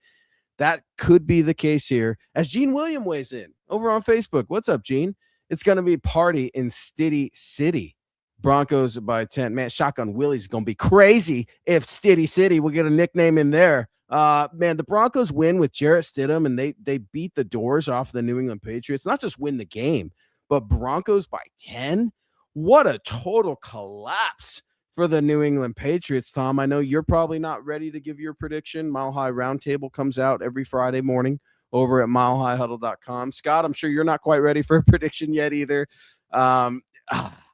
That could be the case here as Gene William weighs in over on Facebook. What's up, Gene? It's going to be a party in Stiddy City. Broncos by 10. Man, Shotgun Willie's going to be crazy if Stiddy City will get a nickname in there. Man, the Broncos win with Jarrett Stidham, and they beat the doors off the New England Patriots. Not just win the game, but Broncos by 10. What a total collapse for the New England Patriots, Tom. I know you're probably not ready to give your prediction. Mile High Roundtable comes out every Friday morning over at milehighhuddle.com. Scott, I'm sure you're not quite ready for a prediction yet either.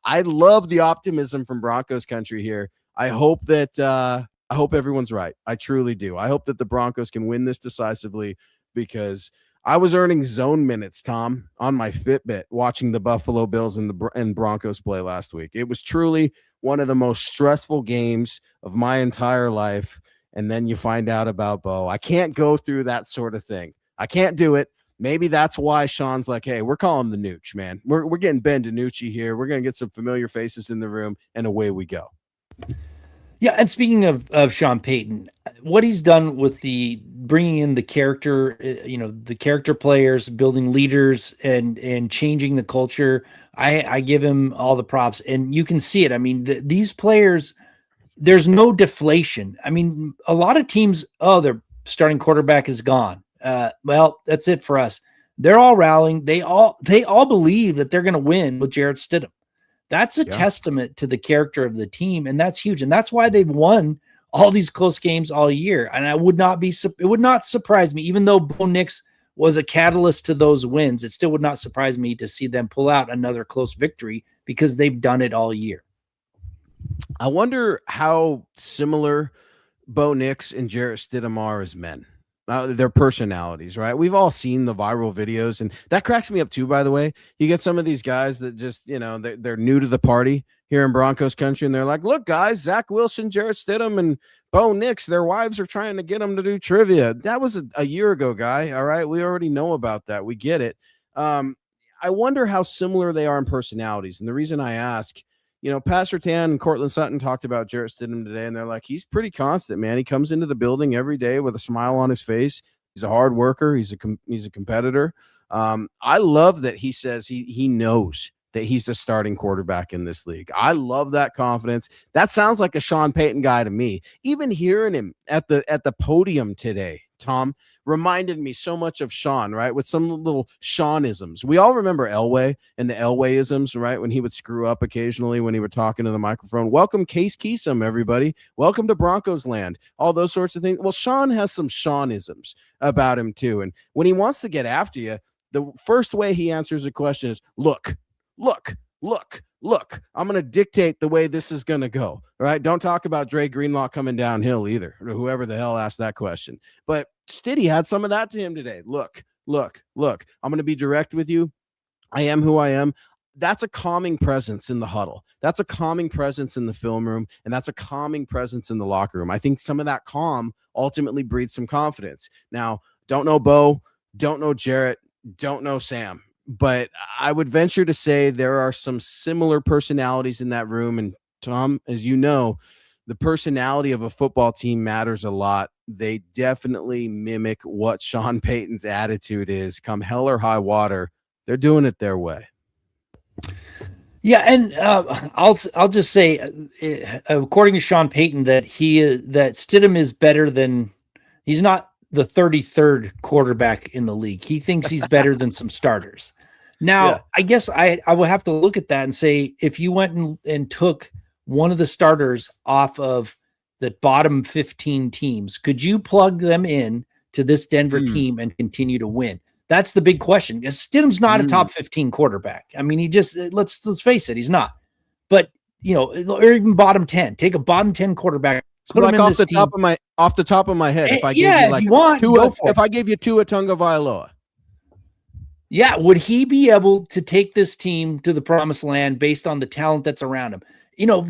I love the optimism from Broncos country here. I hope everyone's right. I truly do. I hope that the Broncos can win this decisively because I was earning zone minutes, Tom, on my Fitbit watching the Buffalo Bills and Broncos play last week. It was truly one of the most stressful games of my entire life. And then you find out about Bo. I can't go through that sort of thing. I can't do it. Maybe that's why Sean's like, hey, we're calling the Nooch, man. We're getting Ben DiNucci here. We're going to get some familiar faces in the room, and away we go. Yeah, and speaking of Sean Payton, what he's done with the bringing in the character, the character players, building leaders, and changing the culture, I give him all the props, and you can see it. I mean, these players, there's no deflation. I mean, a lot of teams, their starting quarterback is gone. Well, that's it for us. They're all rallying. They all believe that they're going to win with Jarrett Stidham. That's a testament to the character of the team, and that's huge. And that's why they've won all these close games all year. And it would not surprise me, even though Bo Nix was a catalyst to those wins, it still would not surprise me to see them pull out another close victory because they've done it all year. I wonder how similar Bo Nix and Jarrett Stidham are as men. Their personalities, right? We've all seen the viral videos, and that cracks me up too, by the way. You get some of these guys that just, they're new to the party here in Broncos country, and they're like, look, guys, Zach Wilson, Jarrett Stidham, and Bo Nix, their wives are trying to get them to do trivia. That was a year ago, guy, all right? We already know about that. We get it. I wonder how similar they are in personalities, and the reason I ask, Pat Surtain and Cortland Sutton talked about Jarrett Stidham today, and they're like, he's pretty constant, man. He comes into the building every day with a smile on his face. He's a hard worker. He's a competitor. I love that he says he knows that he's a starting quarterback in this league. I love that confidence. That sounds like a Sean Payton guy to me. Even hearing him at the podium today, Tom, reminded me so much of Sean, right? With some little Seanisms. We all remember Elway and the Elwayisms, right? When he would screw up occasionally when he would talk into the microphone. Welcome, Case Keesum, everybody. Welcome to Broncos land. All those sorts of things. Well, Sean has some Seanisms about him too. And when he wants to get after you, the first way he answers a question is, look. I'm going to dictate the way this is going to go, right? Don't talk about Dre Greenlaw coming downhill either, or whoever the hell asked that question. But Stiddy had some of that to him today. Look. I'm going to be direct with you. I am who I am. That's a calming presence in the huddle. That's a calming presence in the film room, and that's a calming presence in the locker room. I think some of that calm ultimately breeds some confidence. Now, don't know Bo, don't know Jarrett, don't know Sam. But I would venture to say there are some similar personalities in that room. And Tom, as you know, the personality of a football team matters a lot. They definitely mimic what Sean Payton's attitude is. Come hell or high water, they're doing it their way. Yeah, and I'll just say, according to Sean Payton, that Stidham is better than he's not the 33rd quarterback in the league. He thinks he's better than some starters. Now, I guess I will have to look at that and say, if you went and took one of the starters off of the bottom 15 teams, could you plug them in to this Denver team and continue to win? That's the big question. Because Stidham's not a top 15 quarterback. I mean, he just let's face it, he's not. But or even bottom 10. Take a bottom 10 quarterback. Put like him in off the top of my head, if I gave you if you want, if I gave you Tua Tagovailoa, Yeah, would he be able to take this team to the promised land based on the talent that's around him?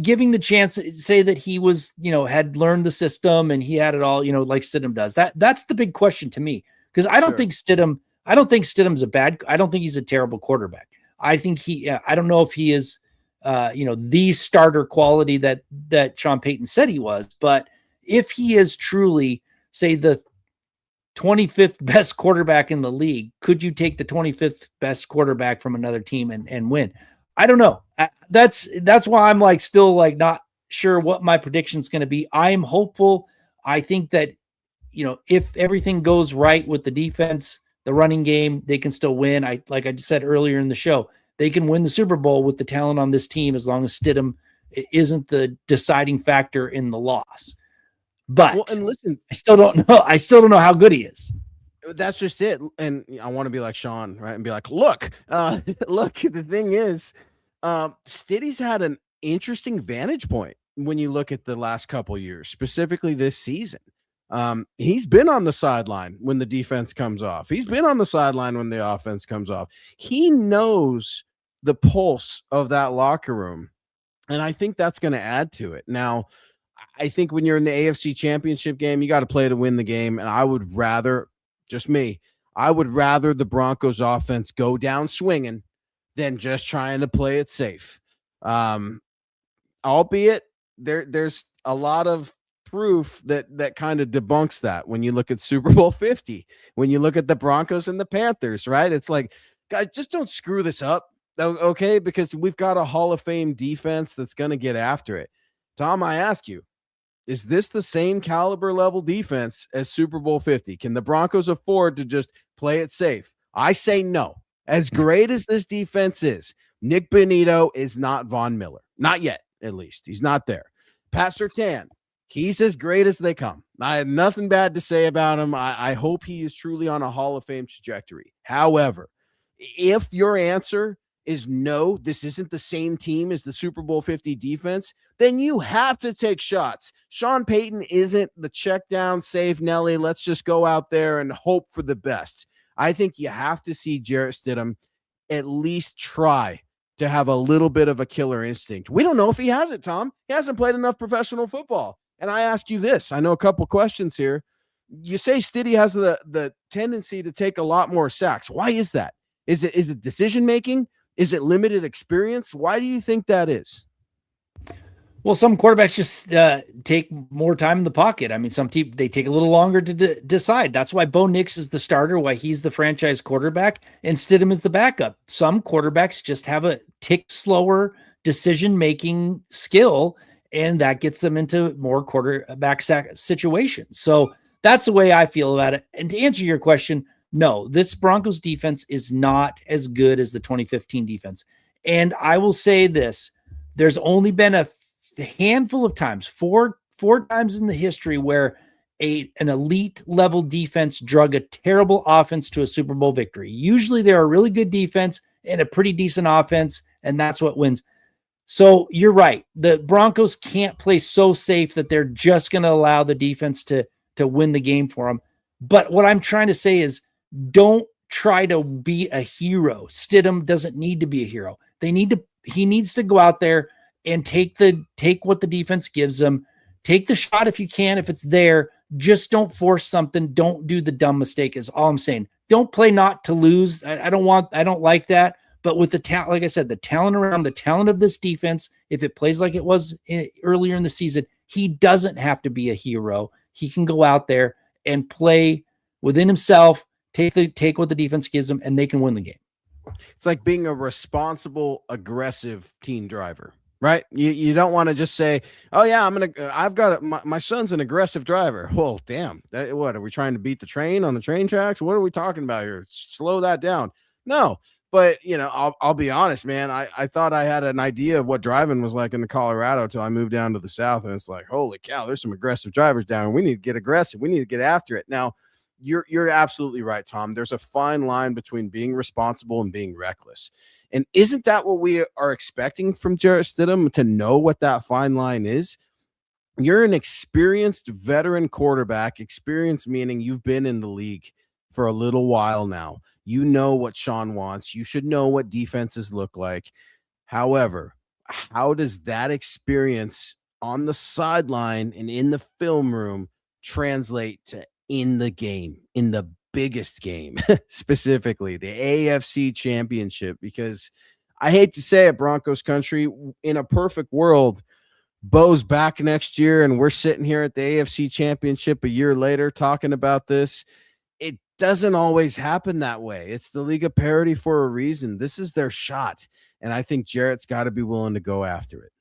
Giving the chance, say that he was, had learned the system and he had it all, like Stidham does. That's the big question to me, because I don't think Stidham's I don't think he's a terrible quarterback. I think I don't know if he is, the starter quality that Sean Payton said he was, but if he is truly, say, the 25th best quarterback in the league, could you take the 25th best quarterback from another team and win? I don't know. That's why I'm still not sure what my prediction is going to be. I'm hopeful. I think that, if everything goes right with the defense, the running game, they can still win. Like I just said earlier in the show, they can win the Super Bowl with the talent on this team, as long as Stidham isn't the deciding factor in the loss. But and listen, I still don't know. I still don't know how good he is. That's just it. And I want to be like Sean, right? And be like, look, the thing is, Stiddy's had an interesting vantage point when you look at the last couple years, specifically this season. He's been on the sideline when the defense comes off. He's been on the sideline when the offense comes off. He knows the pulse of that locker room. And I think that's going to add to it. Now, I think when you're in the AFC Championship game, you got to play to win the game. And I would rather, just me, I would rather the Broncos offense go down swinging than just trying to play it safe. Albeit there's a lot of proof that kind of debunks that when you look at Super Bowl 50, when you look at the Broncos and the Panthers, right? It's like, guys, just don't screw this up, okay? Because we've got a Hall of Fame defense that's going to get after it. Tom, I ask you, is this the same caliber level defense as Super Bowl 50? Can the Broncos afford to just play it safe? I say no. As great as this defense is, Nick Bonito is not Von Miller. Not yet, at least. He's not there. Pat Surtain, he's as great as they come. I have nothing bad to say about him. I hope he is truly on a Hall of Fame trajectory. However, if your answer is no, this isn't the same team as the Super Bowl 50 defense, then you have to take shots. Sean Payton isn't the check down, save Nelly, let's just go out there and hope for the best. I think you have to see Jarrett Stidham at least try to have a little bit of a killer instinct. We don't know if he has it, Tom. He hasn't played enough professional football. And I ask you this. I know a couple questions here. You say Stiddy has the tendency to take a lot more sacks. Why is that? Is it decision-making? Is it limited experience? Why do you think that is? Well, some quarterbacks just take more time in the pocket. I mean, some teams, they take a little longer to decide. That's why Bo Nix is the starter, why he's the franchise quarterback, and Stidham is the backup. Some quarterbacks just have a tick slower decision-making skill, and that gets them into more quarterback sack situations. So that's the way I feel about it. And to answer your question, no, this Broncos defense is not as good as the 2015 defense. And I will say this, there's only been a handful of times, four times in the history where an elite level defense drug a terrible offense to a Super Bowl victory. Usually they're a really good defense and a pretty decent offense, and that's what wins. So you're right. The Broncos can't play so safe that they're just going to allow the defense to win the game for them. But what I'm trying to say is, don't try to be a hero. Stidham doesn't need to be a hero. He needs to go out there and take what the defense gives him. Take the shot if you can, if it's there. Just don't force something. Don't do the dumb mistake is all I'm saying. Don't play not to lose. I don't like that. But with the talent, like I said, the talent around, the talent of this defense, if it plays like it was earlier in the season, he doesn't have to be a hero. He can go out there and play within himself, take what the defense gives him, and they can win the game. It's like being a responsible, aggressive team driver, right? You don't want to just say, oh yeah, my son's an aggressive driver. Well, damn, what are we trying to beat the train on the train tracks? What are we talking about here? Slow that down. No, but I'll be honest, man. I thought I had an idea of what driving was like in the Colorado until I moved down to the South, and it's like, holy cow, there's some aggressive drivers down. We need to get aggressive. We need to get after it. Now, you're absolutely right, Tom. There's a fine line between being responsible and being reckless. And isn't that what we are expecting from Jarrett Stidham, to know what that fine line is? You're an experienced veteran quarterback, experience meaning you've been in the league for a little while now. You know what Sean wants. You should know what defenses look like. However, how does that experience on the sideline and in the film room translate to in the game, in the biggest game, specifically the AFC Championship? Because I hate to say it, Broncos country, in a perfect world, Bo's back next year and we're sitting here at the AFC Championship a year later talking about this. It doesn't always happen that way. It's the League of Parity for a reason. This is their shot, and I think Jarrett's got to be willing to go after it.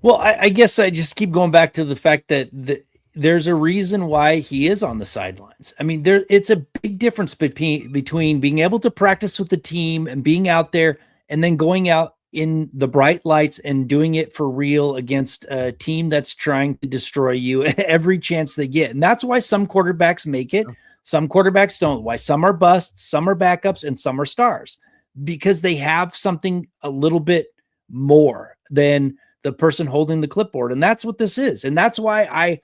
Well, I guess I just keep going back to the fact that there's a reason why he is on the sidelines. I mean, it's a big difference between being able to practice with the team and being out there and then going out in the bright lights and doing it for real against a team that's trying to destroy you every chance they get. And that's why some quarterbacks make it. Some quarterbacks don't. Why some are busts, some are backups, and some are stars, because they have something a little bit more than the person holding the clipboard. And that's what this is. And that's why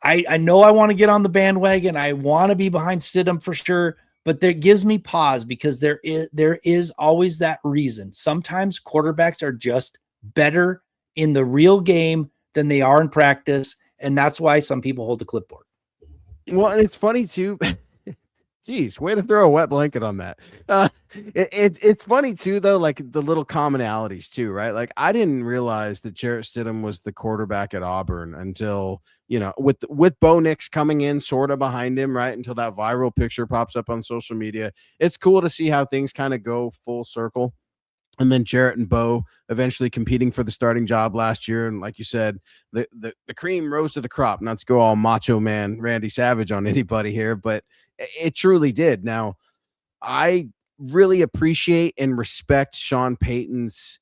I know I want to get on the bandwagon. I want to be behind Stidham for sure, but that gives me pause because there is always that reason. Sometimes quarterbacks are just better in the real game than they are in practice. And that's why some people hold the clipboard. Well, and it's funny too. Geez, way to throw a wet blanket on that. It's funny too, though, like the little commonalities too, right? Like I didn't realize that Jarrett Stidham was the quarterback at Auburn until, with Bo Nix coming in sort of behind him, right? Until that viral picture pops up on social media. It's cool to see how things kind of go full circle. And then Jarrett and Bo eventually competing for the starting job last year. And like you said, the cream rose to the crop. Not to go all macho man Randy Savage on anybody here, but it truly did. Now, I really appreciate and respect Sean Payton's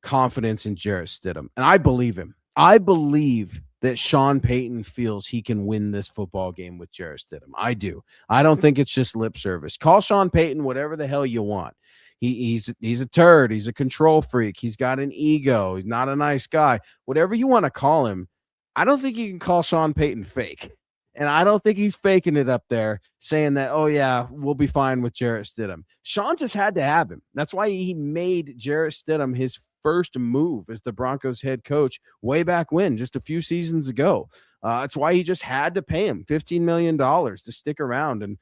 confidence in Jarrett Stidham. And I believe him. I believe that Sean Payton feels he can win this football game with Jarrett Stidham. I do. I don't think it's just lip service. Call Sean Payton whatever the hell you want. He's a turd. He's a control freak. He's got an ego. He's not a nice guy. Whatever you want to call him, I don't think you can call Sean Payton fake. And I don't think he's faking it up there saying that, oh, yeah, we'll be fine with Jarrett Stidham. Sean just had to have him. That's why he made Jarrett Stidham his first move as the Broncos head coach way back when, just a few seasons ago. That's why he just had to pay him $15 million to stick around. And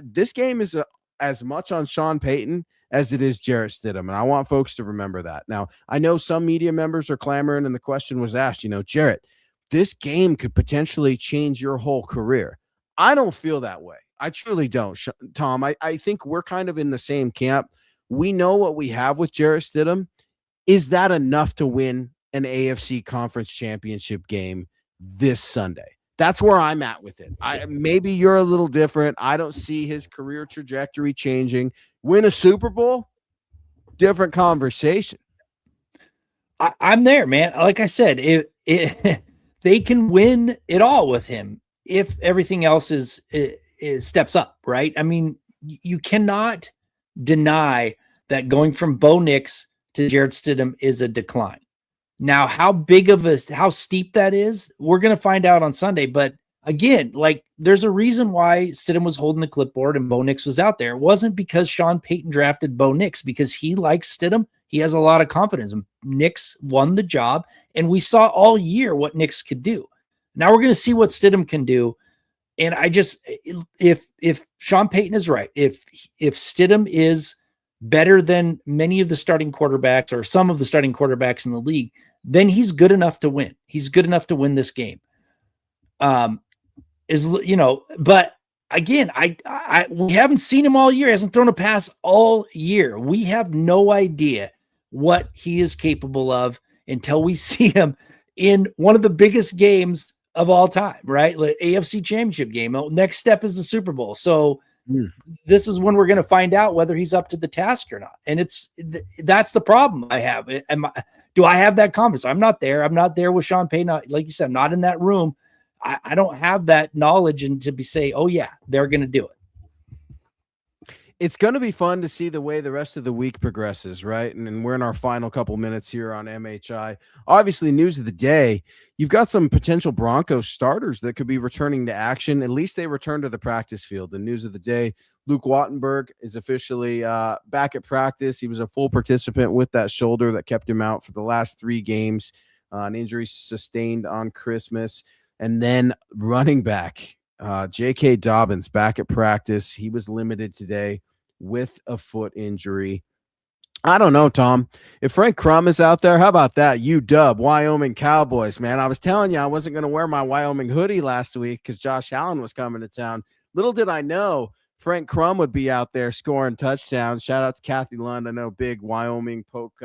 this game is as much on Sean Payton as it is Jarrett Stidham. And I want folks to remember that. Now, I know some media members are clamoring, and the question was asked, Jarrett, this game could potentially change your whole career. I don't feel that way. I truly don't, Tom. I think we're kind of in the same camp. We know what we have with Jarrett Stidham. Is that enough to win an AFC conference championship game this Sunday? That's where I'm at with it. Maybe you're a little different. I don't see his career trajectory changing. Win a Super Bowl, different conversation. I'm there, man. Like I said, they can win it all with him if everything else is steps up, right? I mean, you cannot deny that going from Bo Nix to Jarrett Stidham is a decline. Now, how steep that is, we're going to find out on Sunday. But again, like there's a reason why Stidham was holding the clipboard and Bo Nix was out there. It wasn't because Sean Payton drafted Bo Nix, because he likes Stidham. He has a lot of confidence. Nix won the job, and we saw all year what Nix could do. Now we're going to see what Stidham can do. And I just, if Sean Payton is right, if Stidham is better than many of the starting quarterbacks or some of the starting quarterbacks in the league, then he's good enough to win. He's good enough to win this game. But again, we haven't seen him all year. He hasn't thrown a pass all year. We have no idea what he is capable of until we see him in one of the biggest games of all time, right? Like AFC Championship game. Next step is the Super Bowl. So this is when we're going to find out whether he's up to the task or not. And that's the problem I have. Do I have that confidence? I'm not there. I'm not there with Sean Payton. Like you said, I'm not in that room. I don't have that knowledge and to say, oh yeah, they're going to do it. It's going to be fun to see the way the rest of the week progresses, right? And we're in our final couple minutes here on MHI. Obviously, news of the day, you've got some potential Broncos starters that could be returning to action. At least they return to the practice field. The news of the day Luke Wattenberg is officially back at practice. He was a full participant with that shoulder that kept him out for the last 3 games, an injury sustained on Christmas. And then running back, J.K. Dobbins back at practice. He was limited today with a foot injury. I don't know, Tom. If Frank Crum is out there, how about that? UW, Wyoming Cowboys, man. I was telling you I wasn't going to wear my Wyoming hoodie last week because Josh Allen was coming to town. Little did I know Frank Crum would be out there scoring touchdowns. Shout out to Kathy Lund. I know big Wyoming poke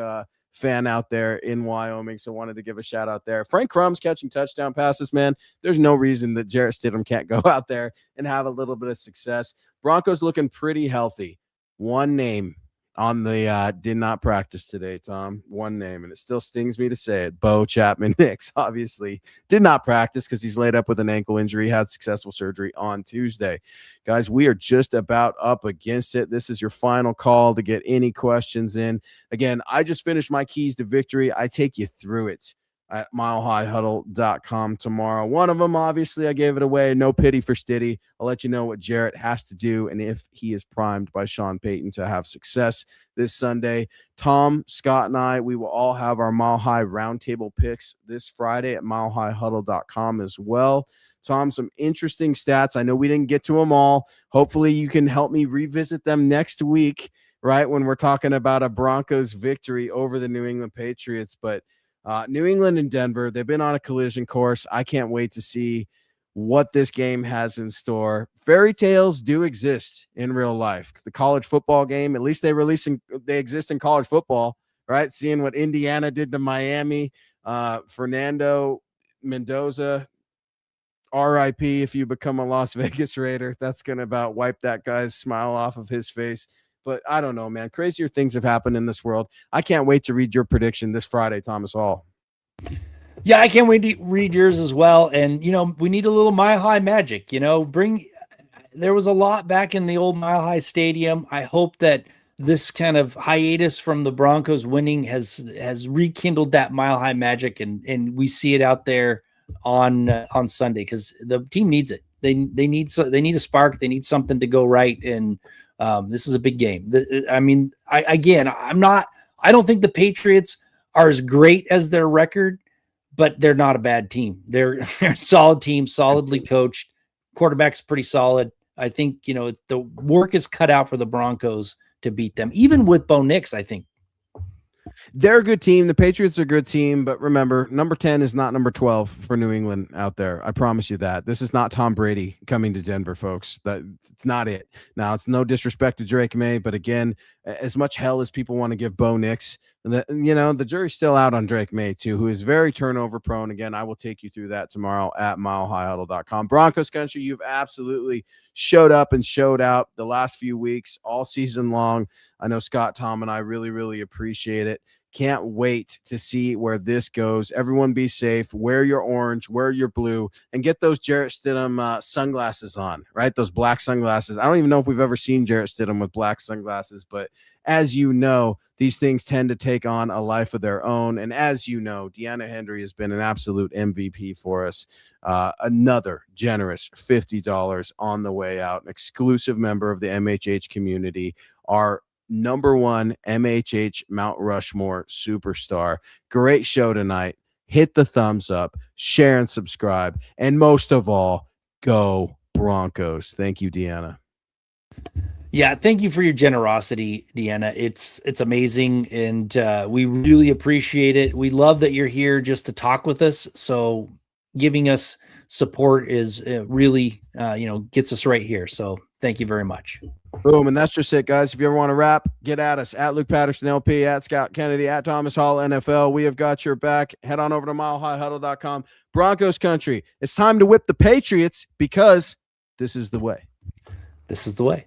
fan out there in Wyoming, so wanted to give a shout out there. Frank Crum's catching touchdown passes, man. There's no reason that Jarrett Stidham can't go out there and have a little bit of success. Broncos looking pretty healthy. One name on the did not practice today, Tom. One name, and it still stings me to say it. Bo Chapman-Nix obviously did not practice because he's laid up with an ankle injury, had successful surgery on Tuesday. Guys, we are just about up against it. This is your final call to get any questions in. Again, I just finished my keys to victory. I take you through it at milehighhuddle.com tomorrow. One of them, obviously, I gave it away. No pity for Stiddy. I'll let you know what Jarrett has to do and if he is primed by Sean Payton to have success this Sunday. Tom, Scott, and I, we will all have our Mile High Roundtable picks this Friday at milehighhuddle.com as well. Tom, some interesting stats. I know we didn't get to them all. Hopefully you can help me revisit them next week, right, when we're talking about a Broncos victory over the New England Patriots. But New England and Denver, they've been on a collision course. I can't wait to see what this game has in store. Fairy tales do exist in real life. The college football game, at least they exist in college football, right? Seeing what Indiana did to Miami, Fernando Mendoza, RIP if you become a Las Vegas Raider. That's going to about wipe that guy's smile off of his face. But I don't know, man. Crazier things have happened in this world. I can't wait to read your prediction this Friday, Thomas Hall. Yeah, I can't wait to read yours as well. And, we need a little Mile High magic, there was a lot back in the old Mile High Stadium. I hope that this kind of hiatus from the Broncos winning has rekindled that Mile High magic, and we see it out there on Sunday because the team needs it. They need a spark. They need something to go right. And this is a big game. I don't think the Patriots are as great as their record, but they're not a bad team. They're a solid team, solidly coached. Quarterback's pretty solid. I think, the work is cut out for the Broncos to beat them, even with Bo Nix, I think. They're a good team. The Patriots are a good team, but remember, number 10 is not number 12 for New England out there. I promise you that. This is not Tom Brady coming to Denver, folks. It's not it. Now, it's no disrespect to Drake May, but again, as much hell as people want to give Bo Nix, the jury's still out on Drake May, too, who is very turnover prone. Again, I will take you through that tomorrow at milehighhuddle.com. Broncos country, you've absolutely showed up and showed out the last few weeks, all season long. I know Scott, Tom, and I really, really appreciate it. Can't wait to see where this goes. Everyone be safe. Wear your orange, wear your blue, and get those Jarrett Stidham sunglasses on, right? Those black sunglasses. I don't even know if we've ever seen Jarrett Stidham with black sunglasses, but as you know, these things tend to take on a life of their own. And as you know, Deanna Hendry has been an absolute MVP for us. Another generous $50 on the way out, an exclusive member of the MHH community, our number one MHH Mount Rushmore superstar. Great show tonight. Hit the thumbs up, share and subscribe, and most of all, go Broncos. Thank you, Deanna. Yeah, thank you for your generosity, Deanna. It's amazing, and we really appreciate it. We love that you're here just to talk with us. So giving us support is really, gets us right here. So thank you very much. Boom, and that's just it, guys. If you ever want to rap, get at us at Luke Patterson LP, at Scott Kennedy, at Thomas Hall NFL. We have got your back. Head on over to milehighhuddle.com. Broncos country, it's time to whip the Patriots because this is the way. This is the way.